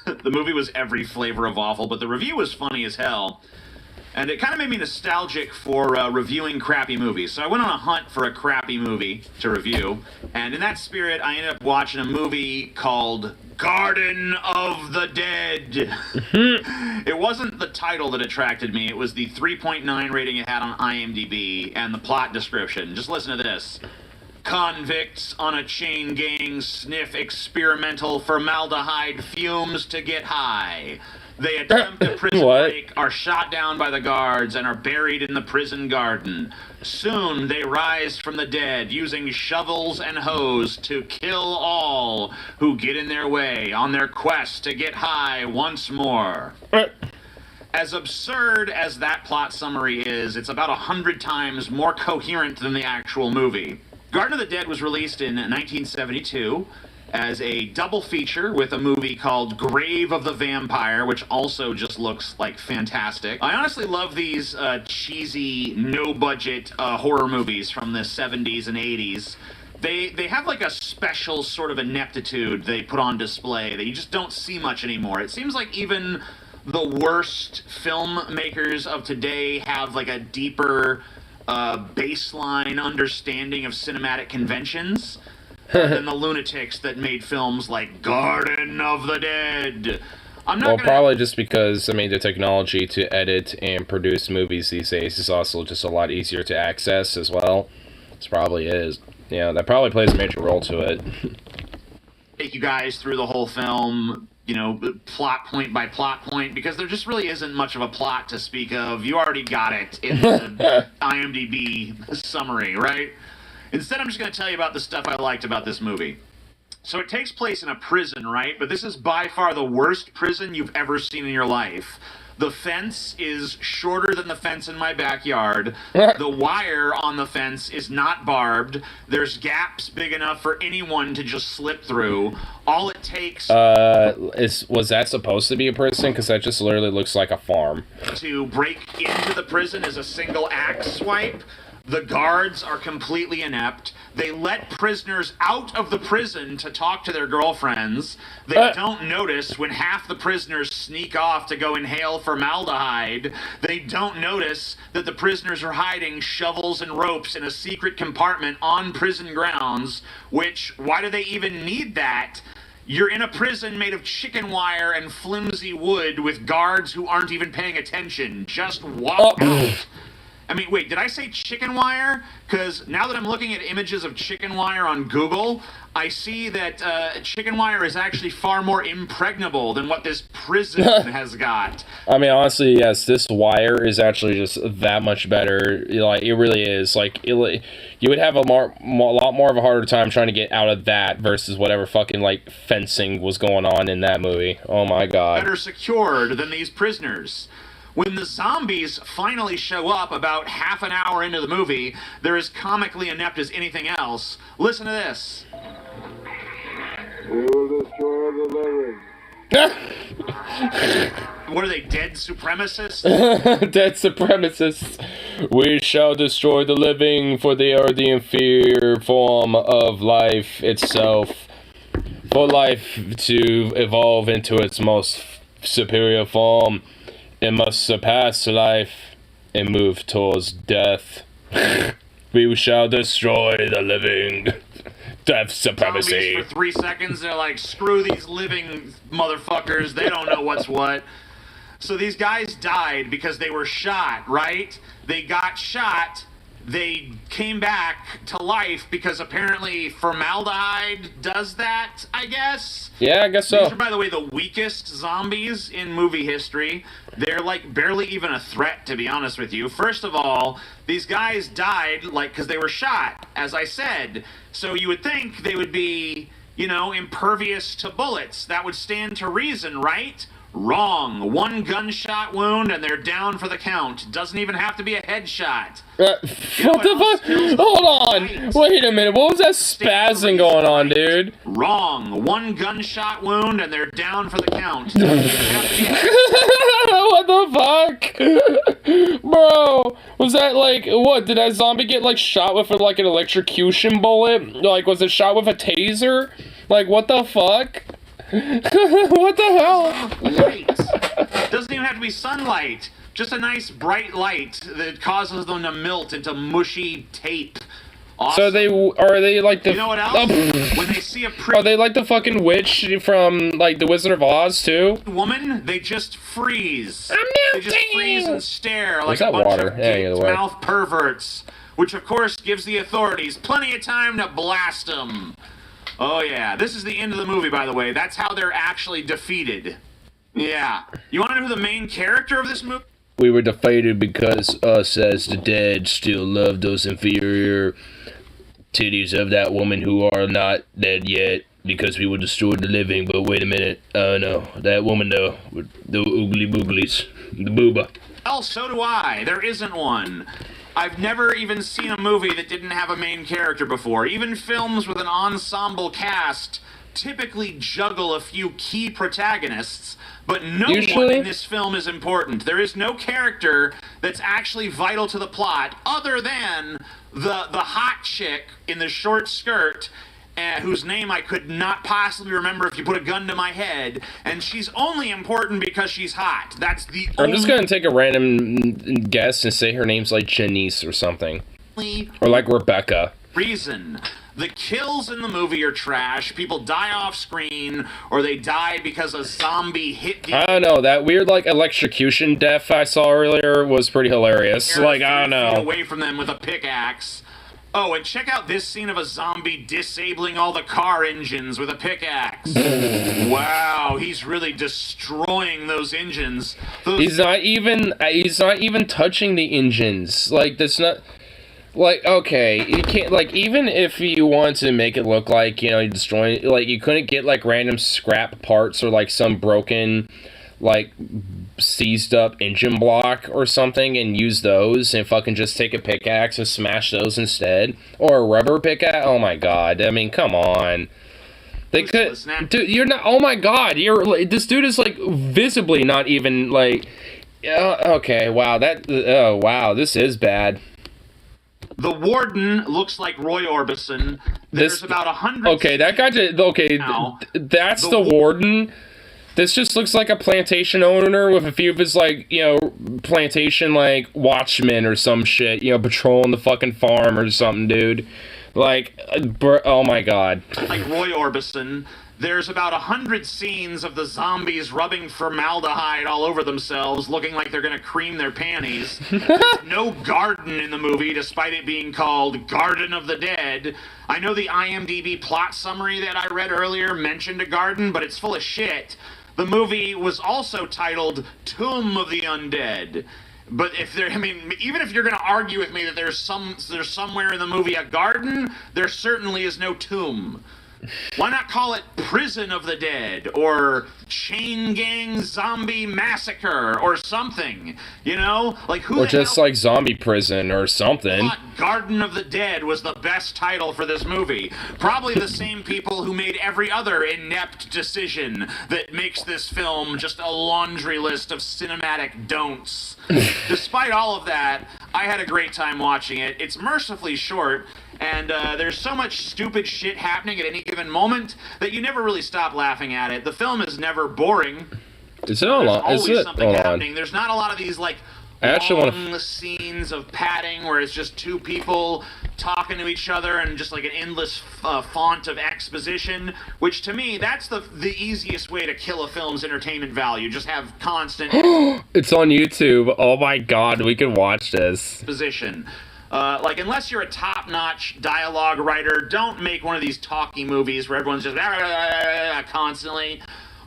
The movie was every flavor of awful, but the review was funny as hell. And it kind of made me nostalgic for reviewing crappy movies. So I went on a hunt for a crappy movie to review. And in that spirit, I ended up watching a movie called Garden of the Dead. It wasn't the title that attracted me. It was the 3.9 rating it had on IMDb and the plot description. Just listen to this. Convicts on a chain gang sniff experimental formaldehyde fumes to get high. They attempt a prison break, are shot down by the guards, and are buried in the prison garden. Soon they rise from the dead, using shovels and hoes to kill all who get in their way on their quest to get high once more. As absurd as that plot summary is, it's about 100 times more coherent than the actual movie. Garden of the Dead was released in 1972 as a double feature with a movie called Grave of the Vampire, which also just looks like fantastic. I honestly love these cheesy, no-budget horror movies from the 70s and 80s. They have like a special sort of ineptitude they put on display that you just don't see much anymore. It seems like even the worst filmmakers of today have like a deeper baseline understanding of cinematic conventions than the lunatics that made films like Garden of the Dead. Probably just because, I mean, the technology to edit and produce movies these days is also just a lot easier to access as well. This probably is. Yeah, that probably plays a major role to it. Take you guys through the whole film, you know, plot point by plot point, because there just really isn't much of a plot to speak of. You already got it in the IMDb summary, right? Instead, I'm just going to tell you about the stuff I liked about this movie. So it takes place in a prison, right? But this is by far the worst prison you've ever seen in your life. The fence is shorter than the fence in my backyard. The wire on the fence is not barbed. There's gaps big enough for anyone to just slip through. All it takes... was that supposed to be a prison? Because that just literally looks like a farm. To break into the prison is a single axe swipe. The guards are completely inept. They let prisoners out of the prison to talk to their girlfriends. They don't notice when half the prisoners sneak off to go inhale formaldehyde. They don't notice that the prisoners are hiding shovels and ropes in a secret compartment on prison grounds, which, why do they even need that? You're in a prison made of chicken wire and flimsy wood with guards who aren't even paying attention. Just walk out. I mean, wait, did I say chicken wire? Because now that I'm looking at images of chicken wire on Google, I see that chicken wire is actually far more impregnable than what this prison has got. I mean, honestly, yes, this wire is actually just that much better. Like, it really is. Like, you would have a lot more of a harder time trying to get out of that versus whatever fucking, like, fencing was going on in that movie. Oh my god. Better secured than these prisoners. When the zombies finally show up about half an hour into the movie, they're as comically inept as anything else. Listen to this. We will destroy the living. What are they, dead supremacists? Dead supremacists. We shall destroy the living, for they are the inferior form of life itself. For life to evolve into its most superior form, it must surpass life and move towards death. We shall destroy the living. Death supremacy. Zombies for 3 seconds, they're like, screw these living motherfuckers, they don't know what's what. So these guys died because they were shot, right? They got shot, they came back to life because apparently formaldehyde does that, I guess? Yeah, I guess so. These are, by the way, the weakest zombies in movie history. They're, like, barely even a threat, to be honest with you. First of all, these guys died, like, because they were shot, as I said. So you would think they would be, you know, impervious to bullets. That would stand to reason, right? Wrong. One gunshot wound and they're down for the count. Doesn't even have to be a headshot. What the fuck? Hold on. Wait a minute. What was that spazzing going on, dude? Wrong. One gunshot wound and they're down for the count. What the fuck? Bro, was that like, what? Did that zombie get like shot with like an electrocution bullet? Like, was it shot with a taser? Like, what the fuck? What the hell? Light. Doesn't even have to be sunlight. Just a nice bright light that causes them to melt into mushy tape. Awesome. So are they like the? You know what else? When they see a Are they like the fucking witch from like the Wizard of Oz too? Woman, they just freeze. I'm They just freeze and stare like that a bunch water? of Yeah, either way. mouth perverts, which of course gives the authorities plenty of time to blast them. Oh yeah, this is the end of the movie, by the way. That's how they're actually defeated. Yeah. You want to know who the main character of this movie? We were defeated because us as the dead still love those inferior titties of that woman who are not dead yet, because we will destroy the living. But wait a minute. No. That woman though, with the oogly booglies. The booba. Well, so do I. There isn't one. I've never even seen a movie that didn't have a main character before. Even films with an ensemble cast typically juggle a few key protagonists, but no one in this film is important. There is no character that's actually vital to the plot other than the hot chick in the short skirt, whose name I could not possibly remember if you put a gun to my head, and she's only important because she's hot. That's the I'm just gonna take a random guess and say her name's like Janice or something. Or like Rebecca. Reason. The kills in the movie are trash. People die off screen, or they die because a zombie hit the... I don't know, that weird like electrocution death I saw earlier was pretty hilarious. Like, I don't know. Away from them with a pickaxe. Oh, and check out this scene of a zombie disabling all the car engines with a pickaxe. Wow, he's really destroying those engines. He's not even touching the engines. Like, that's not... Like, okay, you can't, like, even if you want to make it look like, you know, you're destroying, like, you couldn't get, like, random scrap parts or, like, some broken, like, seized up engine block or something and use those and fucking just take a pickaxe and smash those instead. Or a rubber pickaxe? Oh my god, I mean, come on. They could, dude, you're not, oh my god, this dude is, like, visibly not even, like, okay, wow, oh wow, this is bad. The warden looks like Roy Orbison. There's about 100. Okay, that guy. Okay, that's the warden. This just looks like a plantation owner with a few of his, like, you know, plantation, like, watchmen or some shit, you know, patrolling the fucking farm or something, dude. Like, oh my god. Like Roy Orbison. There's about 100 scenes of the zombies rubbing formaldehyde all over themselves, looking like they're gonna cream their panties. There's no garden in the movie, despite it being called Garden of the Dead. I know the IMDb plot summary that I read earlier mentioned a garden, but it's full of shit. The movie was also titled Tomb of the Undead. But if there, I mean, even if you're going to argue with me that there's somewhere in the movie a garden, there certainly is no tomb. Why not call it Prison of the Dead or Chain Gang Zombie Massacre or something? You know, like who? Or just like Zombie Prison or something. Thought Garden of the Dead was the best title for this movie. Probably the same people who made every other inept decision that makes this film just a laundry list of cinematic don'ts. Despite all of that, I had a great time watching it. It's mercifully short. And there's so much stupid shit happening at any given moment that you never really stop laughing at it. The film is never boring. Is it all on? There's always something happening. There's not a lot of these like long scenes of padding where it's just two people talking to each other and just like an endless font of exposition. Which to me, that's the easiest way to kill a film's entertainment value. Just have constant. It's on YouTube. Oh my god, we can watch this. Exposition. Like, unless you're a top-notch dialogue writer, don't make one of these talky movies where everyone's just constantly.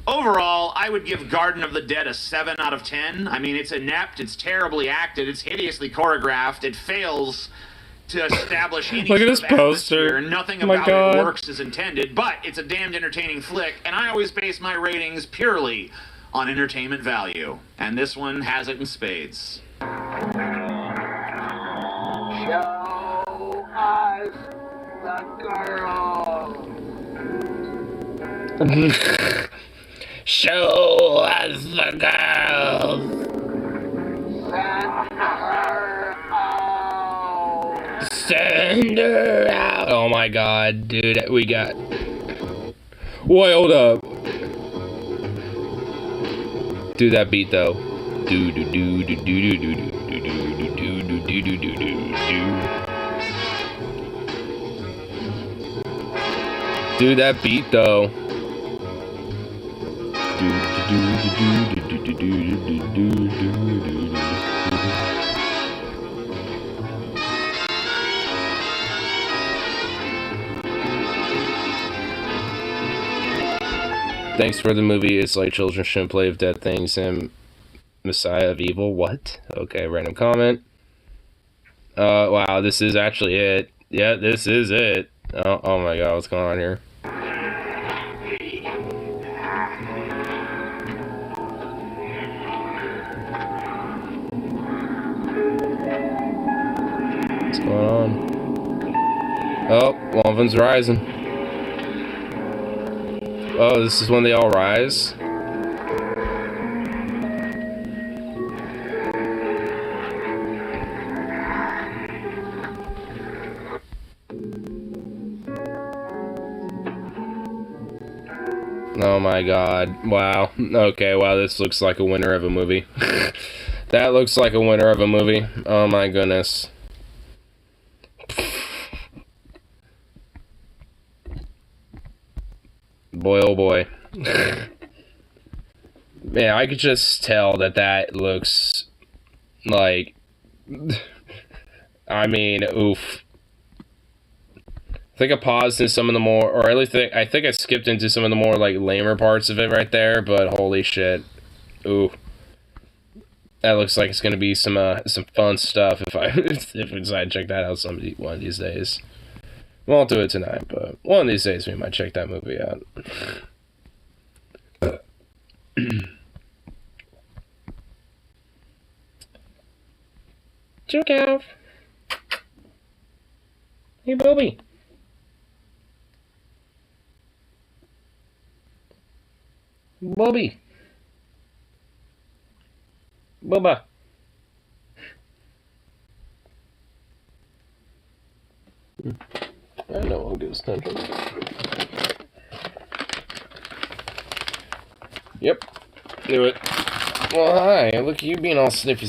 Overall, I would give Garden of the Dead a 7 out of 10. I mean, it's inept, it's terribly acted, it's hideously choreographed, it fails to establish any Look at this poster. Nothing about it works as intended, but it's a damned entertaining flick, and I always base my ratings purely on entertainment value. And this one has it in spades. Show us the girl. Show us the girl. Send her out. Send her out. Oh my god, dude, we got. Wait, hold up. Do that beat though. Do do do do do do do do do do do do do do do. Do that beat though. Thanks for the movie. It's like children shouldn't play with dead things and Messiah of Evil. What? Okay, random comment. Wow, this is actually it. Yeah, this is it. Oh my god, what's going on here? What's going on? Oh, one of them's rising. Oh, this is when they all rise? Oh my god. Wow. Okay, wow, this looks like a winner of a movie. That looks like a winner of a movie. Oh my goodness. Boy, oh boy. Man, I could just tell that looks like... I mean, oof. I think I paused in some of the more, or at least I think I skipped into some of the more, like, lamer parts of it right there, but holy shit. Ooh. That looks like it's gonna be some fun stuff if I decide to check that out one of these days. Won't do it tonight, but one of these days we might check that movie out. Check out. Hey, Bobby. Bobby. Bubba. I know who gives attention. Yep. Do it. Well, hi. Look at you being all sniffy.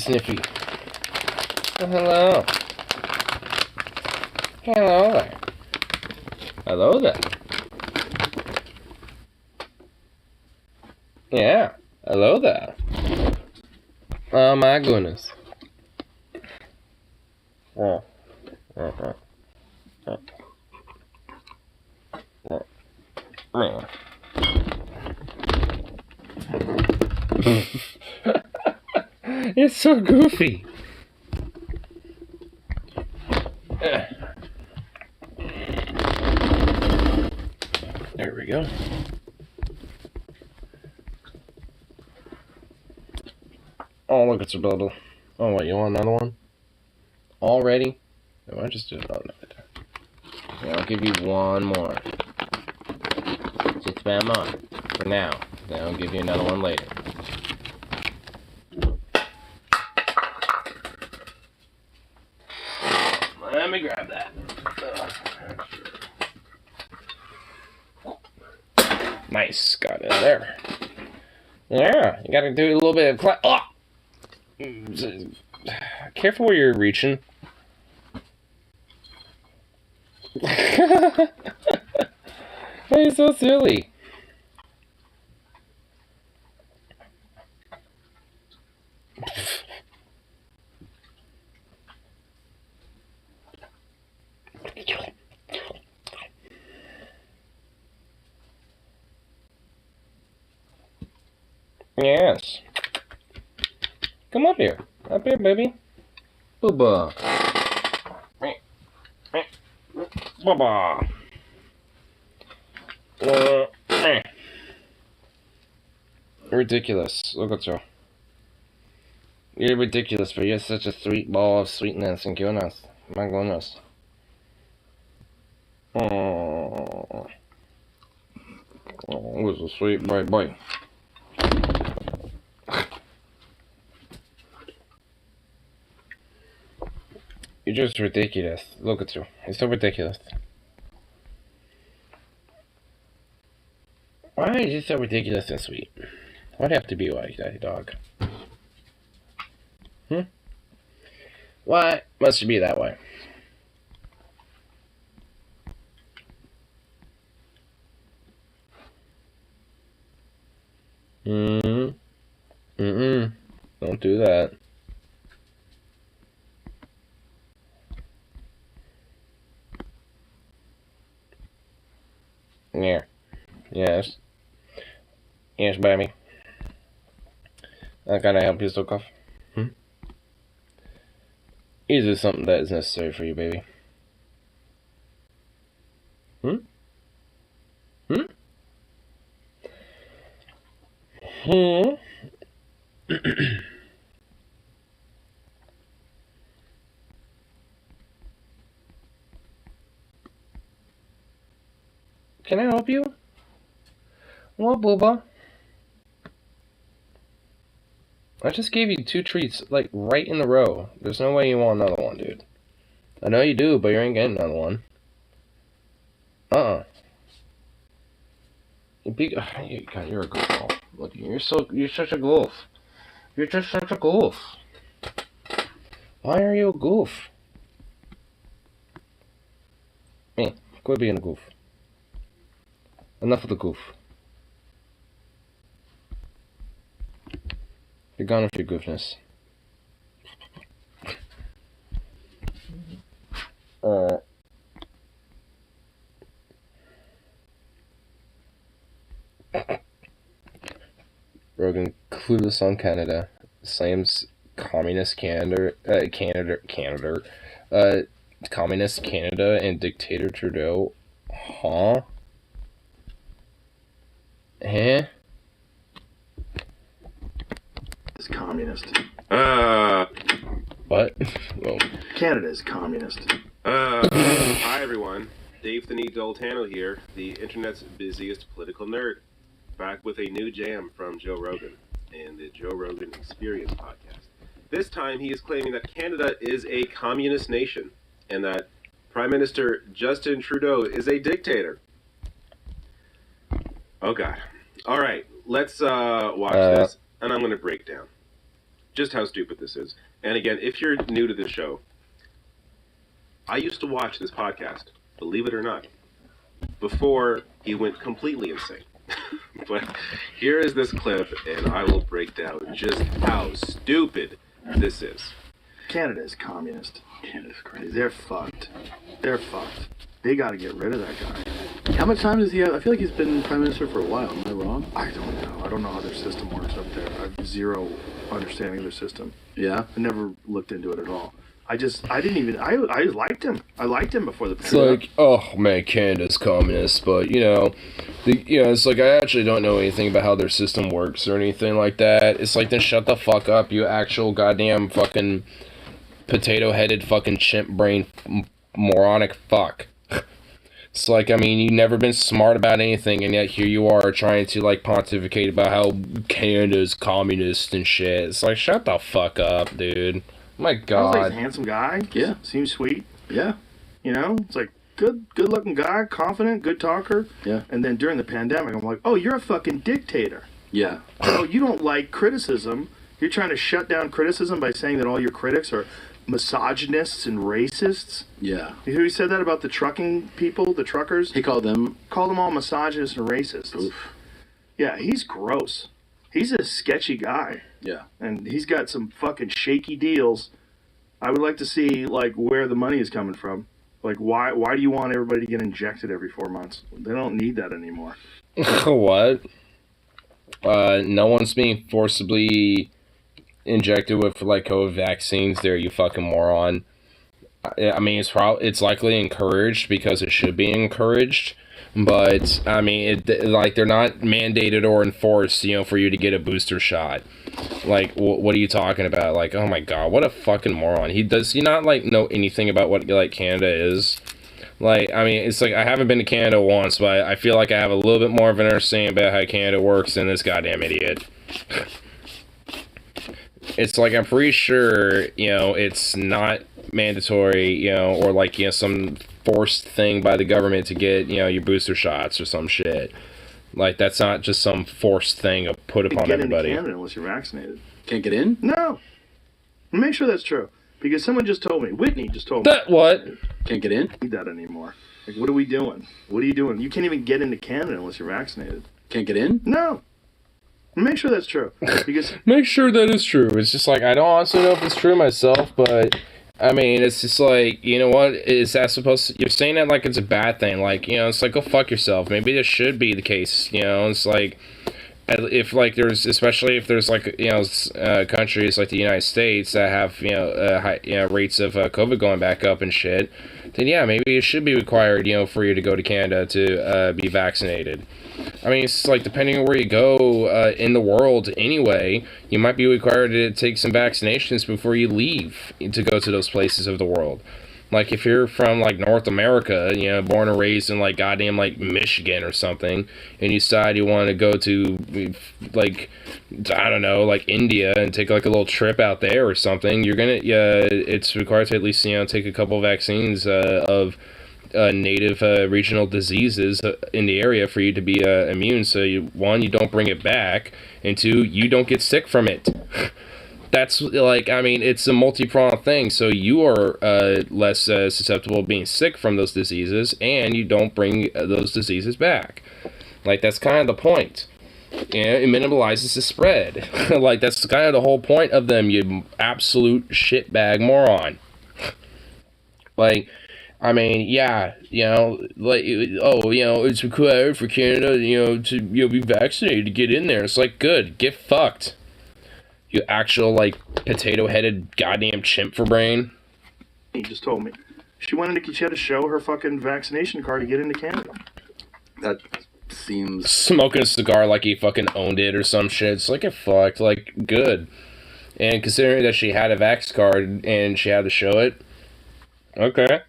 Well, hello. Hello there. Hello there. Yeah. Hello there. Oh my goodness. Oh. It's so goofy. There we go. Oh, look, it's a bubble. Oh, what, you want another one? Already? No, I just did it all night. Okay, I'll give you one more. Just one more. For now. Then I'll give you another one later. Let me grab that. Nice, got it there. Yeah, you gotta do a little bit of careful where you're reaching. Why are you so silly? Yes. Come up here. Up here, baby. Booba. Baba. Ridiculous. Look at you. You're ridiculous, but you're such a sweet ball of sweetness and goodness. My goodness. Oh, was a sweet boy. You're just ridiculous. Look at you. You're so ridiculous. Why are you so ridiculous and sweet? Why'd it have to be like that, dog? Why must you be that way? Don't do that. Yeah. Yes. Yes, baby. Can I help you, Sokov? Is this something that is necessary for you, baby? Can I help you? What, booba? I just gave you 2 treats, like, right in a row. There's no way you want another one, dude. I know you do, but you ain't getting another one. You're a goofball. Look, you're such a goof. You're just such a goof. Why are you a goof? Man, quit being a goof. Enough of the goof. You're gone with your goofness. Rogan clueless on Canada. Slams communist communist Canada and dictator Trudeau. Huh? Huh? Is communist. What? Well, Canada is communist. Hi everyone, Dave the Neat Doltano here, the internet's busiest political nerd, back with a new jam from Joe Rogan and the Joe Rogan Experience podcast. This time he is claiming that Canada is a communist nation and that Prime Minister Justin Trudeau is a dictator. Oh, God. All right, let's watch this, and I'm going to break down just how stupid this is. And again, if you're new to the show, I used to watch this podcast, believe it or not, before he went completely insane. But here is this clip, and I will break down just how stupid this is. Canada is communist. Canada's crazy. They're fucked. They're fucked. They got to get rid of that guy. How much time does he have? I feel like he's been prime minister for a while. Am I wrong? I don't know. I don't know how their system works up there. I have zero understanding of their system. Yeah? I never looked into it at all. I liked him. I liked him before the It's like, oh man, Canada's communist, but it's like I actually don't know anything about how their system works or anything like that. It's like, then shut the fuck up, you actual goddamn fucking potato-headed fucking chimp brain moronic fuck. It's like, I mean, you've never been smart about anything, and yet here you are trying to like pontificate about how Canada's communist and shit. It's like, shut the fuck up, dude. My God. He's a handsome guy. Yeah. Seems sweet. Yeah. You know, it's like good looking guy, confident, good talker. Yeah. And then during the pandemic, I'm like, oh, you're a fucking dictator. Yeah. Oh, you don't like criticism. You're trying to shut down criticism by saying that all your critics are misogynists and racists. Yeah. You hear he said that about the trucking people, the truckers? He called them all misogynists and racists. Oof. Yeah, he's gross. He's a sketchy guy. Yeah. And he's got some fucking shaky deals. I would like to see, like, where the money is coming from. Like, why do you want everybody to get injected every 4 months? They don't need that anymore. What? No one's being forcibly injected with, like, COVID vaccines there, you fucking moron. I mean, it's likely encouraged because it should be encouraged. But, I mean, they're not mandated or enforced, for you to get a booster shot. Like, what are you talking about? Like, oh my God, what a fucking moron. Does he not, like, know anything about what, like, Canada is? Like, I mean, it's like, I haven't been to Canada once, but I feel like I have a little bit more of an understanding about how Canada works than this goddamn idiot. It's like, I'm pretty sure, it's not mandatory, or like, some forced thing by the government to get, your booster shots or some shit. Like, that's not just some forced thing put upon everybody. You can't get into Canada unless you're vaccinated. Can't get in? No. Make sure that's true. Because someone just told me, Whitney just told me. What? Can't get in? Need that anymore. Like, what are we doing? What are you doing? You can't even get into Canada unless you're vaccinated. Can't get in? No. Make sure that's true. Because make sure that is true. It's just like, I don't honestly know if it's true myself, but I mean, it's just like, you know what? Is that supposed to, you're saying that like it's a bad thing. Like, it's like, go fuck yourself. Maybe this should be the case, It's like, if like there's, especially if there's like, countries like the United States that have, high, rates of COVID going back up and shit, then yeah, maybe it should be required, for you to go to Canada to be vaccinated. I mean, it's like, depending on where you go in the world anyway, you might be required to take some vaccinations before you leave to go to those places of the world. Like, if you're from, like, North America, born and raised in, like, goddamn, like, Michigan or something, and you decide you want to go to, like, I don't know, like, India and take, like, a little trip out there or something, you're gonna, it's required to at least, take a couple vaccines of native regional diseases in the area for you to be immune, so one, you don't bring it back, and two, you don't get sick from it. That's like, I mean, it's a multi-pronged thing, so you are less susceptible to being sick from those diseases, and you don't bring those diseases back. Like, that's kind of the point. It minimalizes the spread. Like, that's kind of the whole point of them, you absolute shitbag moron. Like, I mean, yeah, like, it's required for Canada, to, be vaccinated to get in there. It's like, good, get fucked. You actual, like, potato-headed goddamn chimp for brain. He just told me. She had to show her fucking vaccination card to get into Canada. That seems... Smoking a cigar like he fucking owned it or some shit. It's like, it fucked. Like, good. And considering that she had a vax card and she had to show it. Okay.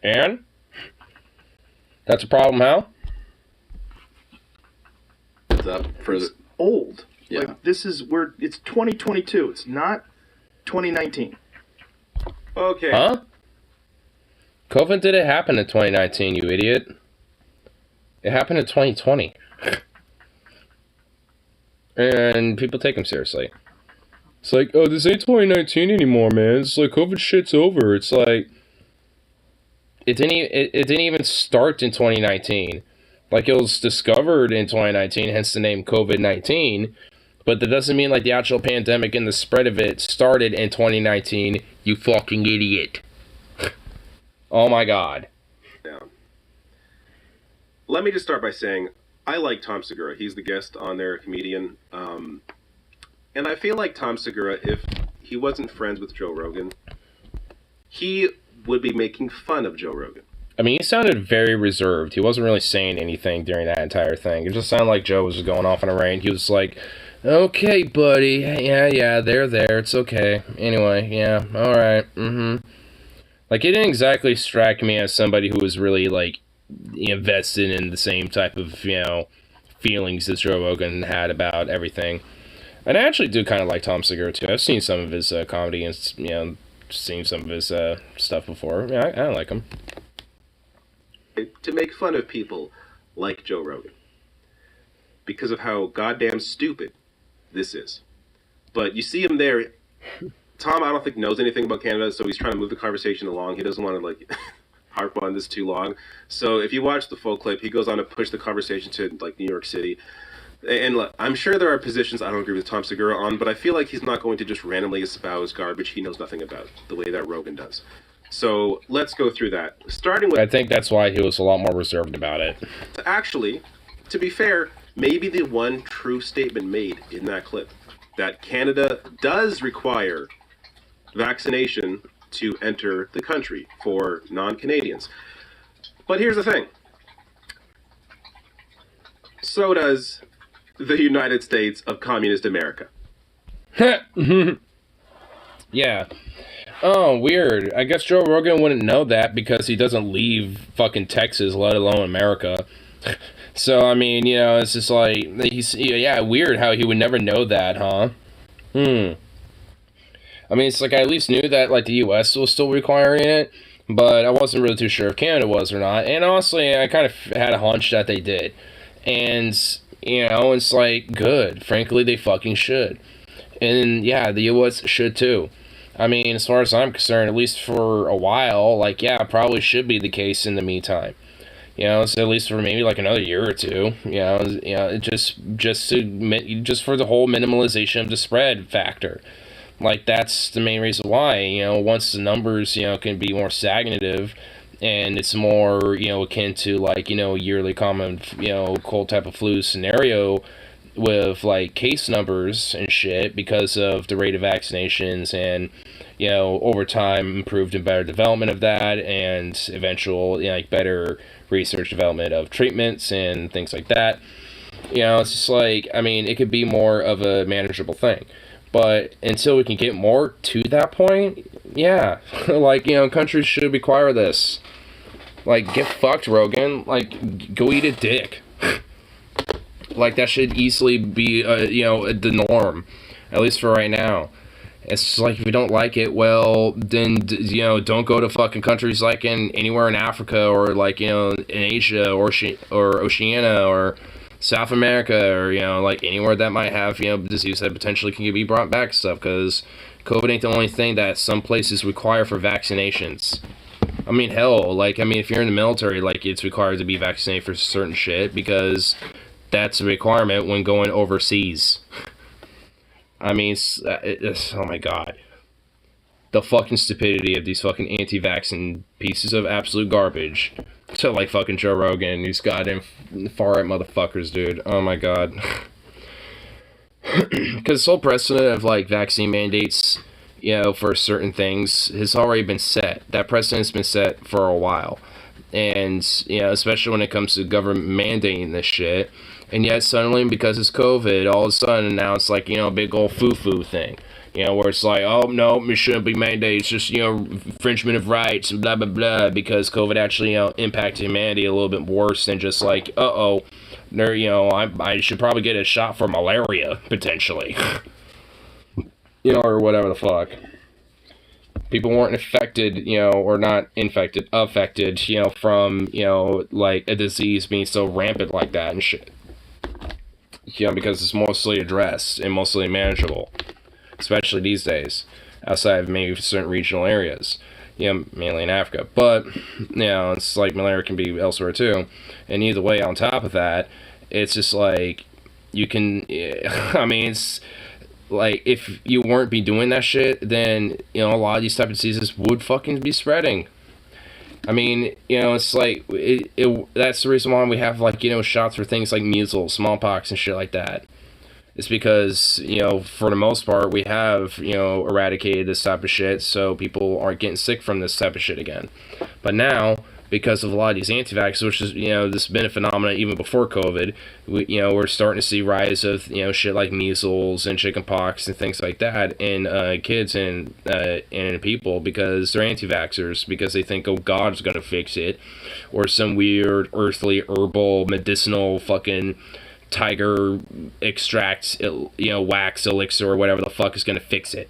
And? That's a problem, how? It's up for the... old. Yeah. Like, it's 2022. It's not 2019. Okay. Huh? COVID didn't happen in 2019, you idiot. It happened in 2020. And people take them seriously. It's like, oh, this ain't 2019 anymore, man. It's like, COVID shit's over. It's like, it didn't even start in 2019. Like, it was discovered in 2019, hence the name COVID-19. But that doesn't mean, like, the actual pandemic and the spread of it started in 2019, you fucking idiot. Oh my god. Down. Let me just start by saying, I like Tom Segura. He's the guest on there, comedian. And I feel like Tom Segura, if he wasn't friends with Joe Rogan, he would be making fun of Joe Rogan. I mean, he sounded very reserved. He wasn't really saying anything during that entire thing. It just sounded like Joe was going off on a rant. He was like, okay, buddy. Yeah, they're there. It's okay. Anyway, yeah, alright. Like, it didn't exactly strike me as somebody who was really, like, invested in the same type of, feelings that Joe Rogan had about everything. And I actually do kind of like Tom Segura, too. I've seen some of his comedy and, seen some of his stuff before. Yeah, I like him. To make fun of people like Joe Rogan. Because of how goddamn stupid this is. But you see him there. Tom, I don't think, knows anything about Canada, so he's trying to move the conversation along. He doesn't want to, like, harp on this too long. So if you watch the full clip, he goes on to push the conversation to, like, New York City. And look, I'm sure there are positions I don't agree with Tom Segura on, but I feel like he's not going to just randomly espouse garbage he knows nothing about, the way that Rogan does. So let's go through that. Starting with... I think that's why he was a lot more reserved about it. Actually, to be fair, maybe the one true statement made in that clip, that Canada does require vaccination to enter the country for non-Canadians. But here's the thing. So does the United States of Communist America. Yeah. Oh, weird. I guess Joe Rogan wouldn't know that because he doesn't leave fucking Texas, let alone America. So, I mean, it's just like, weird how he would never know that, huh? I mean, it's like I at least knew that, like, the U.S. was still requiring it, but I wasn't really too sure if Canada was or not. And honestly, I kind of had a hunch that they did. And, it's like, good. Frankly, they fucking should. And, yeah, the U.S. should too. I mean, as far as I'm concerned, at least for a while, like, yeah, it probably should be the case in the meantime. So at least for maybe like another year or two, just for the whole minimalization of the spread factor. Like, that's the main reason why, once the numbers, can be more stagnative and it's more, akin to like, yearly common, cold type of flu scenario with like case numbers and shit because of the rate of vaccinations and, over time improved and better development of that and eventual, like better research development of treatments and things like that. It's just like, I mean, it could be more of a manageable thing. But until we can get more to that point, yeah, like, countries should require this. Like, get fucked, Rogan. Like, go eat a dick. Like, that should easily be, the norm, at least for right now. It's just like, if you don't like it, well, then, don't go to fucking countries like anywhere in Africa or, like, in Asia or Oceania or South America or, like, anywhere that might have, disease that potentially can be brought back and stuff, because COVID ain't the only thing that some places require for vaccinations. I mean, hell, like, if you're in the military, like, it's required to be vaccinated for certain shit, because that's a requirement when going overseas. I mean, oh my god. The fucking stupidity of these fucking anti-vaccine pieces of absolute garbage. So, like, fucking Joe Rogan and these goddamn far-right motherfuckers, dude. Oh my god. Because this whole precedent of, like, vaccine mandates, for certain things has already been set. That precedent's been set for a while. And, especially when it comes to government mandating this shit. And yet, suddenly, because it's COVID, all of a sudden, now it's like, a big old foo-foo thing. Where it's like, oh, no, it shouldn't be mandated. It's just, infringement of rights and blah, blah, blah. Because COVID actually, impacted humanity a little bit worse than just like, uh-oh, I should probably get a shot for malaria, potentially. Or whatever the fuck. people weren't affected, or not infected, affected, from, like a disease being so rampant like that and shit. Because it's mostly addressed and mostly manageable, especially these days, outside of maybe certain regional areas, mainly in Africa. But, it's like malaria can be elsewhere too. And either way, on top of that, it's just like, you can, it's like, if you weren't be doing that shit, then, a lot of these type of diseases would fucking be spreading. It's like, that's the reason why we have, like, shots for things like measles, smallpox, and shit like that. It's because, for the most part, we have, eradicated this type of shit, so people aren't getting sick from this type of shit again. But now, because of a lot of these anti-vaxxers, which is, this has been a phenomenon even before COVID, we're starting to see rise of, shit like measles and chickenpox and things like that in kids and people, because they're anti-vaxxers, because they think, oh, God's gonna fix it, or some weird earthly herbal medicinal fucking tiger extract, wax elixir or whatever the fuck is gonna fix it.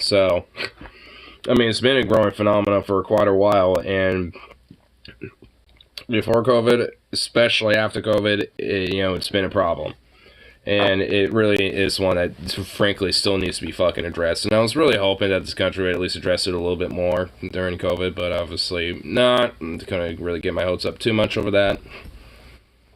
So, it's been a growing phenomenon for quite a while, and before COVID, especially after COVID, it's been a problem. And it really is one that, frankly, still needs to be fucking addressed. And I was really hoping that this country would at least address it a little bit more during COVID, but obviously not. I'm gonna really get my hopes up too much over that.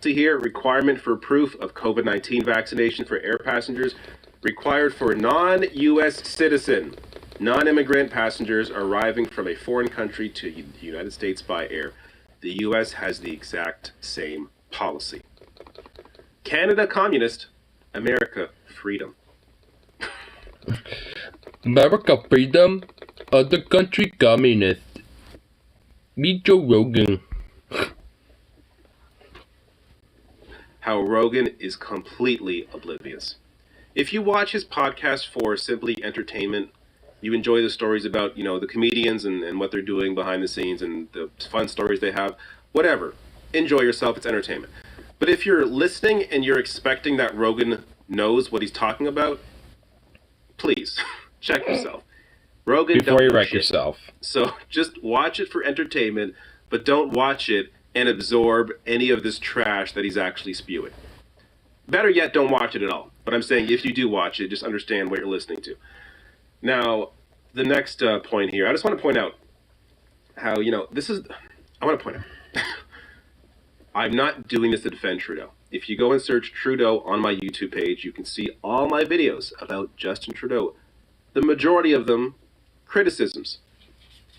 See here, requirement for proof of COVID-19 vaccination for air passengers required for a non-U.S. citizen. Non-immigrant passengers arriving from a foreign country to the United States by air. The U.S. has the exact same policy. Canada, communist. America, freedom. America, freedom. Other country, communist. Meet Joe Rogan. How Rogan is completely oblivious. If you watch his podcast for simply entertainment, you enjoy the stories about, the comedians and what they're doing behind the scenes and the fun stories they have, whatever. Enjoy yourself, it's entertainment. But if you're listening and you're expecting that Rogan knows what he's talking about, please, check yourself. Rogan, before you wreck yourself. So just watch it for entertainment, but don't watch it and absorb any of this trash that he's actually spewing. Better yet, don't watch it at all. But I'm saying if you do watch it, just understand what you're listening to. Now, the next point here, I just want to point out how, I want to point out, I'm not doing this to defend Trudeau. If you go and search Trudeau on my YouTube page, you can see all my videos about Justin Trudeau. The majority of them, criticisms.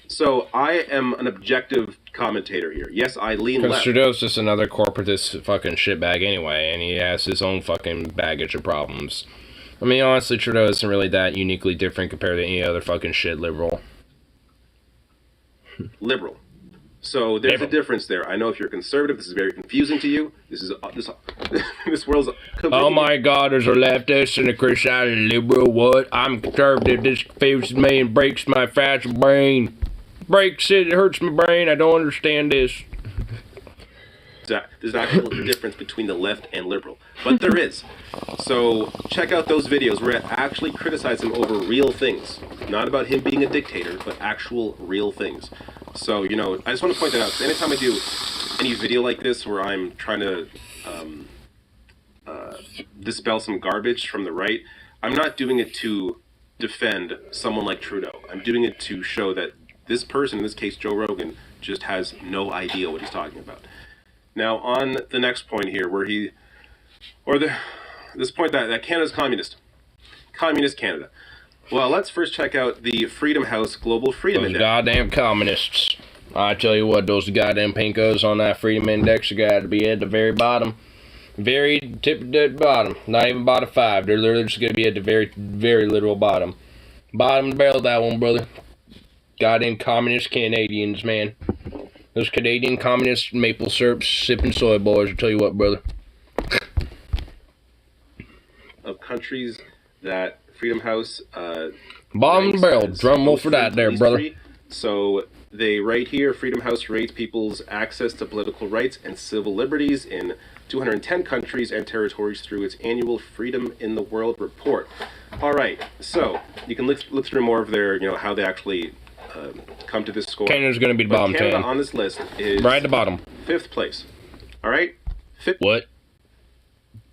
So I am an objective commentator here. Yes, I lean left. Because Trudeau's just another corporatist fucking shitbag anyway, and he has his own fucking baggage of problems. Honestly, Trudeau isn't really that uniquely different compared to any other fucking shit liberal. Liberal. So there's a difference there. I know if you're conservative, this is very confusing to you. This world's completely... Oh my God, there's a leftist and a Christian liberal. What? I'm conservative. This confuses me and breaks my fragile brain. Breaks it hurts my brain. I don't understand this. There's actually a difference between the left and liberal, but there is. So check out those videos where I actually criticize him over real things, not about him being a dictator, but actual real things. So I just want to point that out. Anytime I do any video like this where I'm trying to dispel some garbage from the right, I'm not doing it to defend someone like Trudeau. I'm doing it to show that this person, in this case Joe Rogan, just has no idea what he's talking about. Now, on the next point here, this point that Canada's communist. Communist Canada. Well, let's first check out the Freedom House Global Freedom Those Index. Goddamn communists. I tell you what, those goddamn pinkos on that Freedom Index are got to be at the very bottom. Very tip of the bottom. Not even bottom 5. They're literally just going to be at the very, very literal bottom. Bottom of the barrel, that one, brother. Goddamn communist Canadians, man. Those Canadian communist maple syrup sipping soy boys, I'll tell you what, brother. Of countries that Freedom House bottom of the barrel, drum roll for that there, brother. Free. So they right here, Freedom House rates people's access to political rights and civil liberties in 210 countries and territories through its annual Freedom in the World report. All right, so you can look through more of their, how they actually come to this score. Canada's going to be the bottom Canada 10. on this list is right at the bottom. 5th place. All right? What?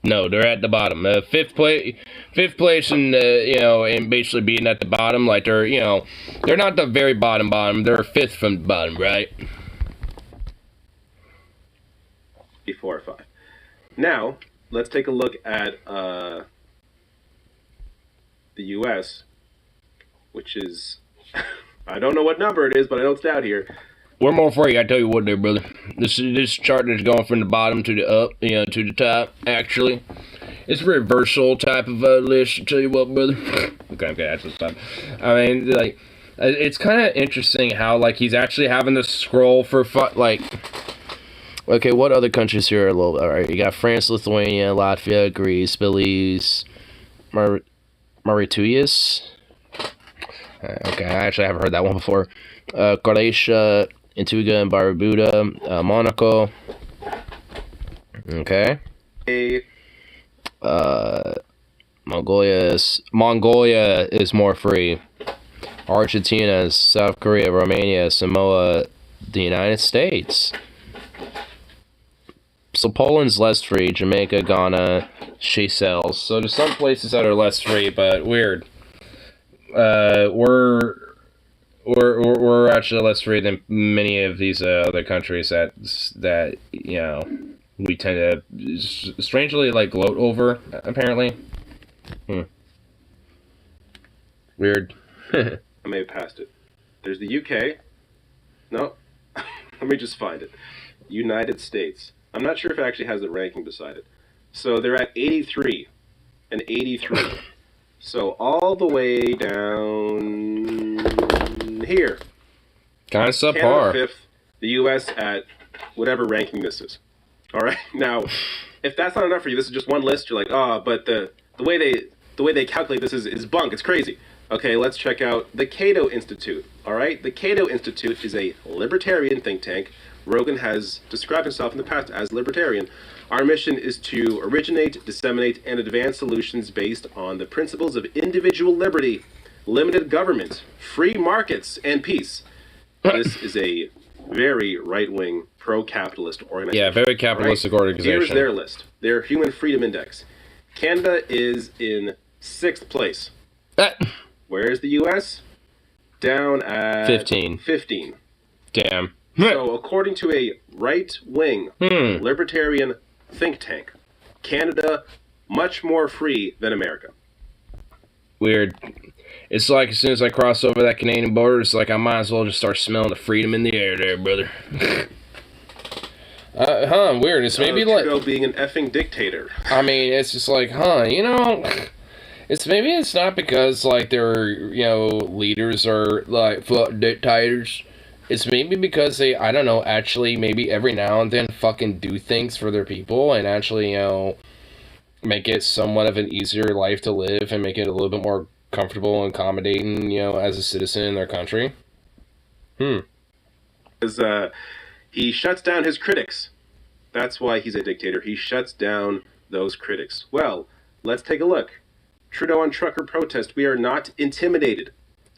No, they're at the bottom. Fifth place, and and basically being at the bottom, like they're not the very bottom. They're fifth from the bottom, right? 4 or 5. Now let's take a look at the U.S., which is I don't know what number it is, but I know it's down here. We're more free, I tell you what there, brother. This chart is going from the bottom to the up, to the top, actually. It's a reversal type of list, I tell you what, brother. okay, that's what's up. I mean, like, it's kind of interesting how, like, he's actually having to scroll for, okay, what other countries here are a little, alright, you got France, Lithuania, Latvia, Greece, Belize, Mauritius. Okay, I actually haven't heard that one before. Croatia, Antigua and Barbuda, Monaco. Okay. Mongolia is more free. Argentina, South Korea, Romania, Samoa, the United States. So Poland's less free. Jamaica, Ghana, Seychelles. So there's some places that are less free, but weird. We're actually less free than many of these other countries that we tend to strangely like gloat over, apparently. Weird. I may have passed it. There's the UK. No, let me just find it. United States. I'm not sure if it actually has the ranking beside it. So they're at 83 and 83. So all the way down here. Kind of subpar. Canada 5th, the U.S. at whatever ranking this is. All right. Now, if that's not enough for you, this is just one list. You're like, but the way they calculate this is bunk. It's crazy. Okay, let's check out the Cato Institute. All right, the Cato Institute is a libertarian think tank. Rogan has described himself in the past as libertarian. Our mission is to originate, disseminate, and advance solutions based on the principles of individual liberty, limited government, free markets, and peace. This is a very right-wing, pro-capitalist organization. Yeah, very capitalistic organization. Here's their list, their Human Freedom Index. Canada is in 6th place. Where is the U.S.? Down at 15. Damn. So, according to a right-wing libertarian think tank, Canada much more free than America. Weird. It's like as soon as I cross over that Canadian border, it's like I might as well just start smelling the freedom in the air there, brother. Weird. It's maybe Trudeau being an effing dictator. I mean, it's just like, it's not because like their leaders are like dictators. It's maybe because they, I don't know, actually maybe every now and then fucking do things for their people and actually, make it somewhat of an easier life to live and make it a little bit more comfortable and accommodating, as a citizen in their country. Because he shuts down his critics. That's why he's a dictator. He shuts down those critics. Well, let's take a look. Trudeau on trucker protest. We are not intimidated.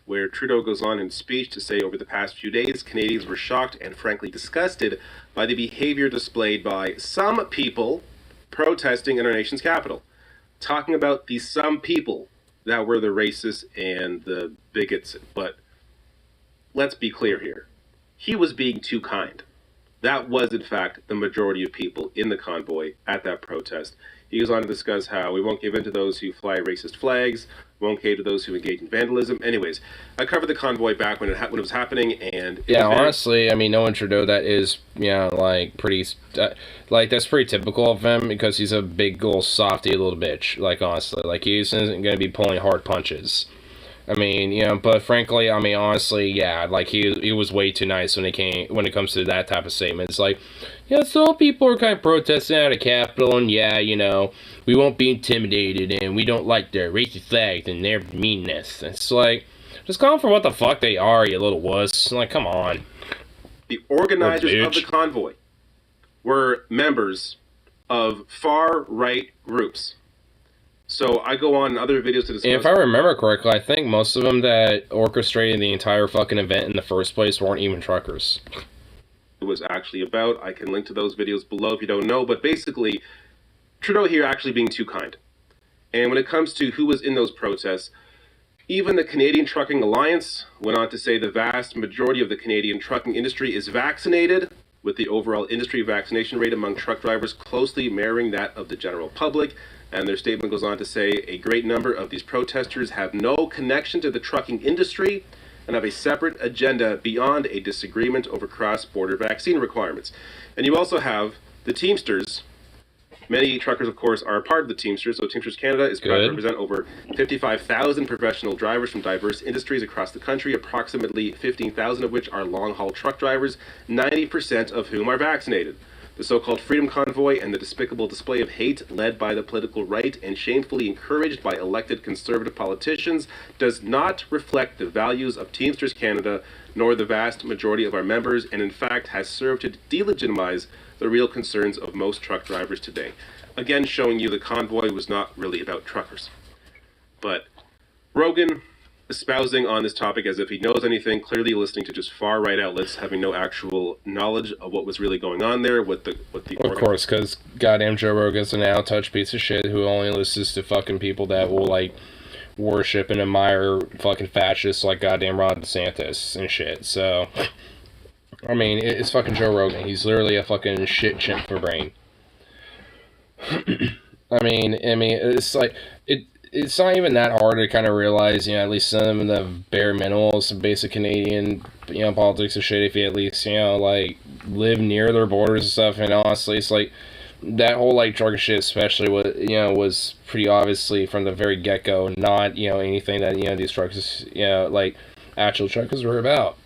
Where Trudeau goes on in speech to say over the past few days, Canadians were shocked and frankly disgusted by the behavior displayed by some people protesting in our nation's capital. Talking about the some people that were the racists and the bigots. But let's be clear here. He was being too kind. That was, in fact, the majority of people in the convoy at that protest. He goes on to discuss how we won't give in to those who fly racist flags, won't cater to those who engage in vandalism. Anyways, I covered the convoy back when it was happening, and honestly, I mean, knowing Trudeau, that is, like pretty, like that's pretty typical of him because he's a big old softy little bitch. Like honestly, like he isn't gonna be pulling hard punches. I mean, but frankly, I mean, honestly, yeah, like he was way too nice when it comes to that type of statement. It's like, some people are kind of protesting at a Capitol, and we won't be intimidated, and we don't like their racist flags and their meanness. It's like, just call them for what the fuck they are, you little wuss. Like, come on. The organizers of the convoy were members of far-right groups. So I go on other videos to discuss... If I remember correctly, I think most of them that orchestrated the entire fucking event in the first place weren't even truckers. It was actually about. I can link to those videos below if you don't know. But basically, Trudeau here actually being too kind. And when it comes to who was in those protests, even the Canadian Trucking Alliance went on to say the vast majority of the Canadian trucking industry is vaccinated, with the overall industry vaccination rate among truck drivers closely mirroring that of the general public. And their statement goes on to say a great number of these protesters have no connection to the trucking industry and have a separate agenda beyond a disagreement over cross-border vaccine requirements. And you also have the Teamsters. Many truckers, of course, are a part of the Teamsters. So Teamsters Canada is proud to represent over 55,000 professional drivers from diverse industries across the country, approximately 15,000 of which are long-haul truck drivers, 90% of whom are vaccinated. The so-called Freedom Convoy and the despicable display of hate led by the political right and shamefully encouraged by elected conservative politicians does not reflect the values of Teamsters Canada nor the vast majority of our members, and in fact has served to delegitimize the real concerns of most truck drivers today. Again, showing you the convoy was not really about truckers. But Rogan espousing on this topic as if he knows anything, clearly listening to just far-right outlets, having no actual knowledge of what was really going on there, Of course, because goddamn Joe Rogan's an out-touch piece of shit who only listens to fucking people that will, like, worship and admire fucking fascists like goddamn Ron DeSantis and shit, so... I mean, it's fucking Joe Rogan. He's literally a fucking shit chimp for brain. I mean, it's like... It's not even that hard to kind of realize, at least some of the bare minimals, some basic Canadian, politics and shit, if you at least, like, live near their borders and stuff, and honestly, it's like, that whole, like, trucker shit especially was pretty obviously from the very get-go not, anything that, these truckers, like, actual truckers were about.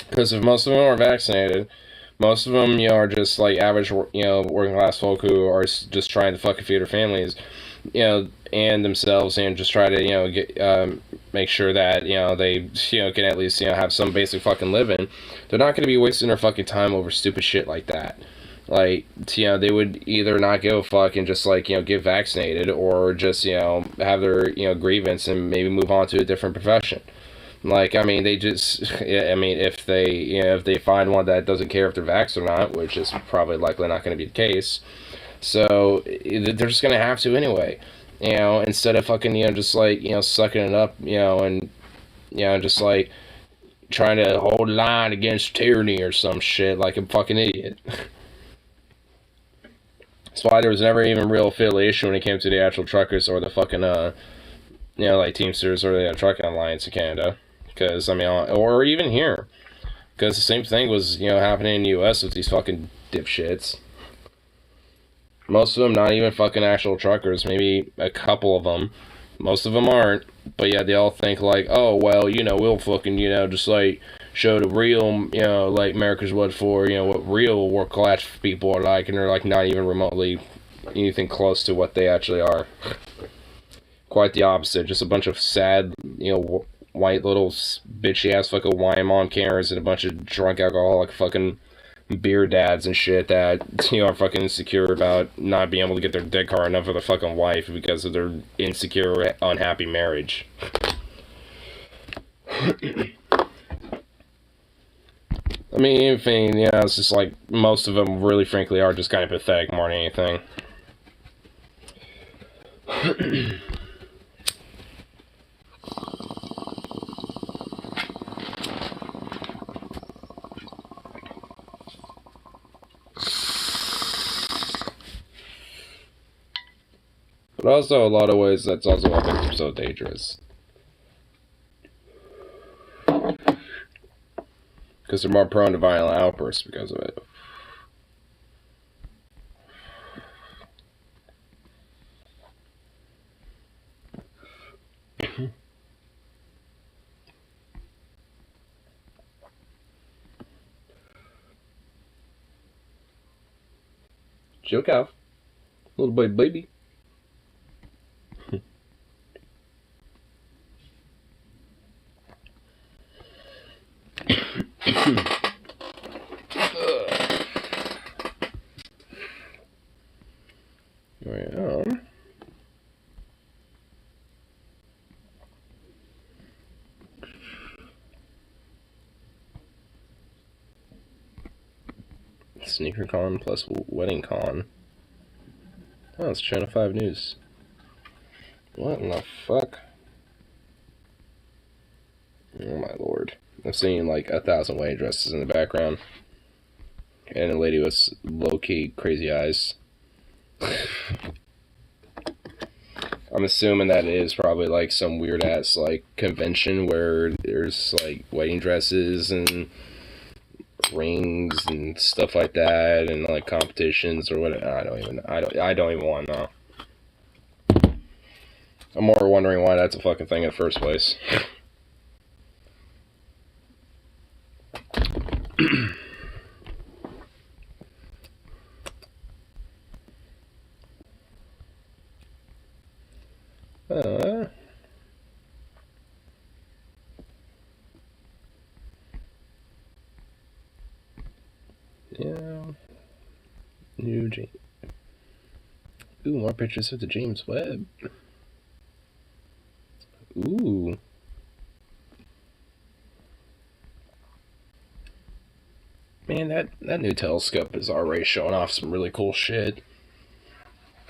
Because if most of them are vaccinated, most of them, are just, like, average, working class folk who are just trying to fucking feed their families, and themselves, and just try to, get, make sure that, they, can at least, have some basic fucking living. They're not going to be wasting their fucking time over stupid shit like that. Like, they would either not give a fuck and just, like, get vaccinated, or just, have their, grievance and maybe move on to a different profession. Like, I mean, they just, if they find one that doesn't care if they're vaxxed or not, which is probably likely not going to be the case, so they're just going to have to anyway, instead of fucking, just like, sucking it up, and, just like trying to hold the line against tyranny or some shit like a fucking idiot. That's why there was never even real affiliation when it came to the actual truckers or the fucking, like Teamsters or the Trucking Alliance of Canada. Because, I mean, or even here. Because the same thing was, happening in the U.S. with these fucking dipshits. Most of them not even fucking actual truckers. Maybe a couple of them. Most of them aren't. But yeah, they all think like, oh, well, we'll fucking, just like show the real, like America's what for, what real work class people are like. And they're like not even remotely anything close to what they actually are. Quite the opposite. Just a bunch of sad, white little bitchy ass fucking wine mom Karens and a bunch of drunk alcoholic fucking beer dads and shit that, are fucking insecure about not being able to get their dick hard enough for their fucking wife because of their insecure, unhappy marriage. I mean, anything, it's just like, most of them really frankly are just kind of pathetic more than anything. But also, a lot of ways, that's also what makes them so dangerous. Because they're more prone to violent outbursts because of it. Joke out. Little baby. Sneaker Con plus Wedding Con. Oh, it's Channel 5 News. What in the fuck? Oh my lord. I'm seeing like 1,000 wedding dresses in the background. And a lady with low-key crazy eyes. I'm assuming that it is probably like some weird-ass like convention where there's like wedding dresses and rings and stuff like that, and like competitions or whatever. I don't even want to know. I'm more wondering why that's a fucking thing in the first place. Yeah. New James. Ooh, more pictures of the James Webb. Ooh. Man, that new telescope is already showing off some really cool shit.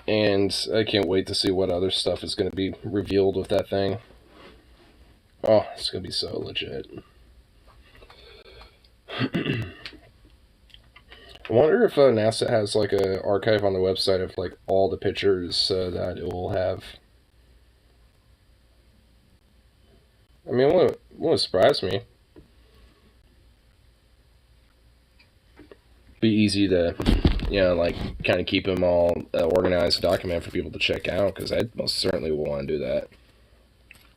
And I can't wait to see what other stuff is going to be revealed with that thing. Oh, it's going to be so legit. I wonder if NASA has like an archive on the website of like all the pictures that it will have. I mean, it won't surprise me. Be easy to, like kind of keep them all organized, documented for people to check out, because I most certainly will want to do that.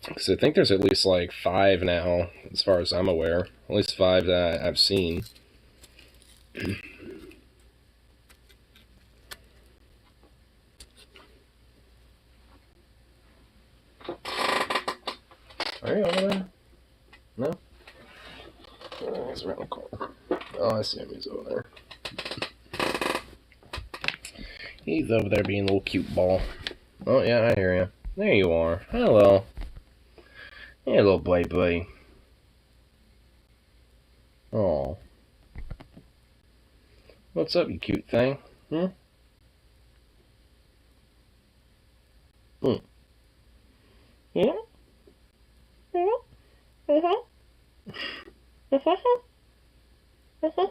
Because I think there's at least like 5 now, as far as I'm aware. At least 5 that I've seen. Are you over there? No? Oh, he's around the corner. Oh, I see him. He's over there. He's over there being a little cute ball. Oh, yeah, I hear you. There you are. Hello. Hey, little boy. Oh. What's up, you cute thing? Hmm? Hmm. Yeah? Yeah? Uh-huh. Uh-huh. Uh-huh.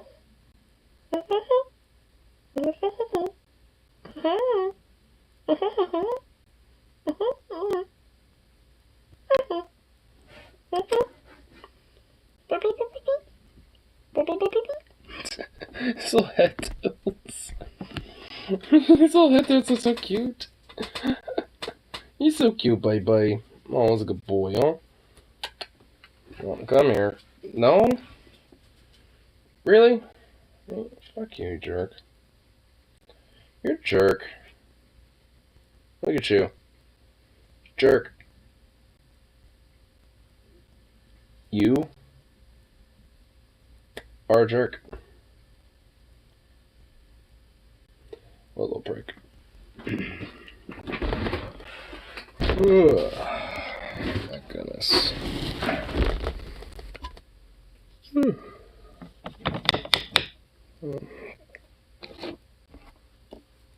His little head tilts. His little head tilts are so cute. He's so cute, bye. Oh, he's a good boy, huh? Oh, come here. No? Really? Oh, fuck you, jerk. You're a jerk. Look at you. Jerk. You are a jerk. What little prick. My goodness.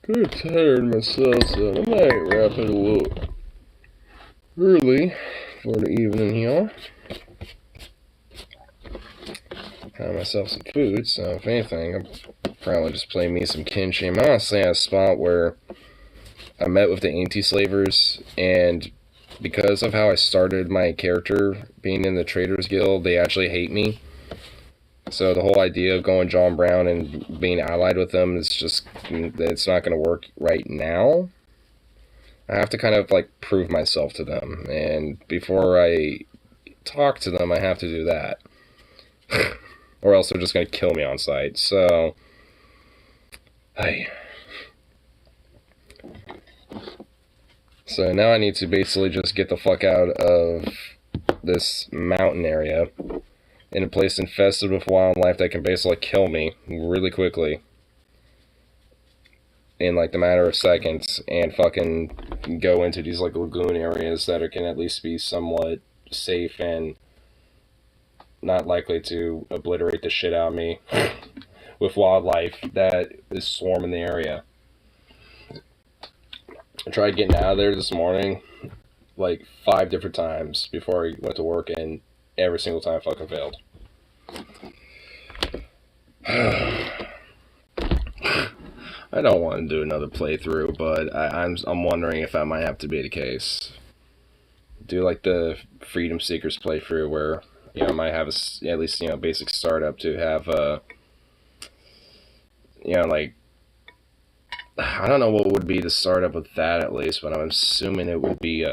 Kind of tired myself, so I might wrap it a little early for the evening here. Have myself some food, so if anything, I'll probably just play me some kimchi. I'm honestly at a spot where I met with the anti-slavers, and because of how I started my character being in the Traders Guild, they actually hate me. So the whole idea of going John Brown and being allied with them is just, it's not going to work right now. I have to kind of like prove myself to them, and before I talk to them, I have to do that. Or else they're just going to kill me on sight. So, so now I need to basically just get the fuck out of this mountain area in a place infested with wildlife that can basically kill me really quickly in like the matter of seconds, and fucking go into these like lagoon areas that can at least be somewhat safe and not likely to obliterate the shit out of me with wildlife that is swarming the area. I tried getting out of there this morning like 5 different times before I went to work, and every single time fucking failed. I don't want to do another playthrough, but I'm wondering if that might have to be the case. Do like the Freedom Seekers playthrough where, you know, I might have at least, you know, basic startup to have, you know, like, I don't know what would be the startup with that at least, but I'm assuming it would be,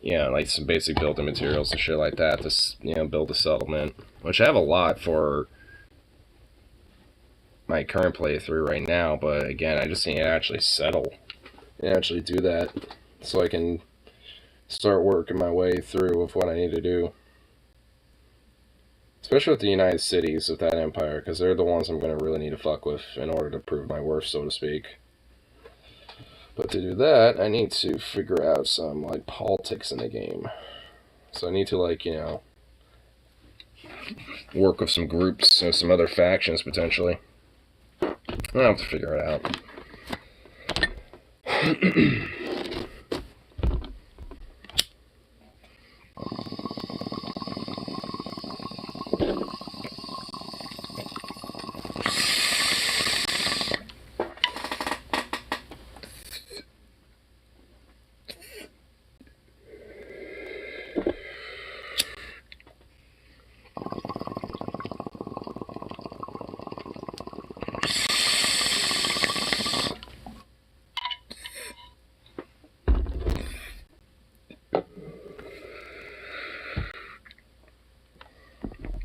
you know, like some basic building materials and shit like that to, you know, build a settlement, which I have a lot for my current playthrough right now, but again, I just need to actually settle and actually do that so I can start working my way through with what I need to do. Especially with the United Cities of that empire, because they're the ones I'm going to really need to fuck with in order to prove my worth, so to speak. But to do that, I need to figure out some, like, politics in the game. So I need to, like, you know, work with some groups and some other factions, potentially. I'll have to figure it out.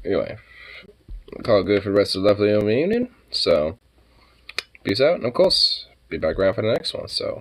Anyway, I'll call it good for the rest of the lovely evening. So, peace out, and of course, be back around for the next one. So,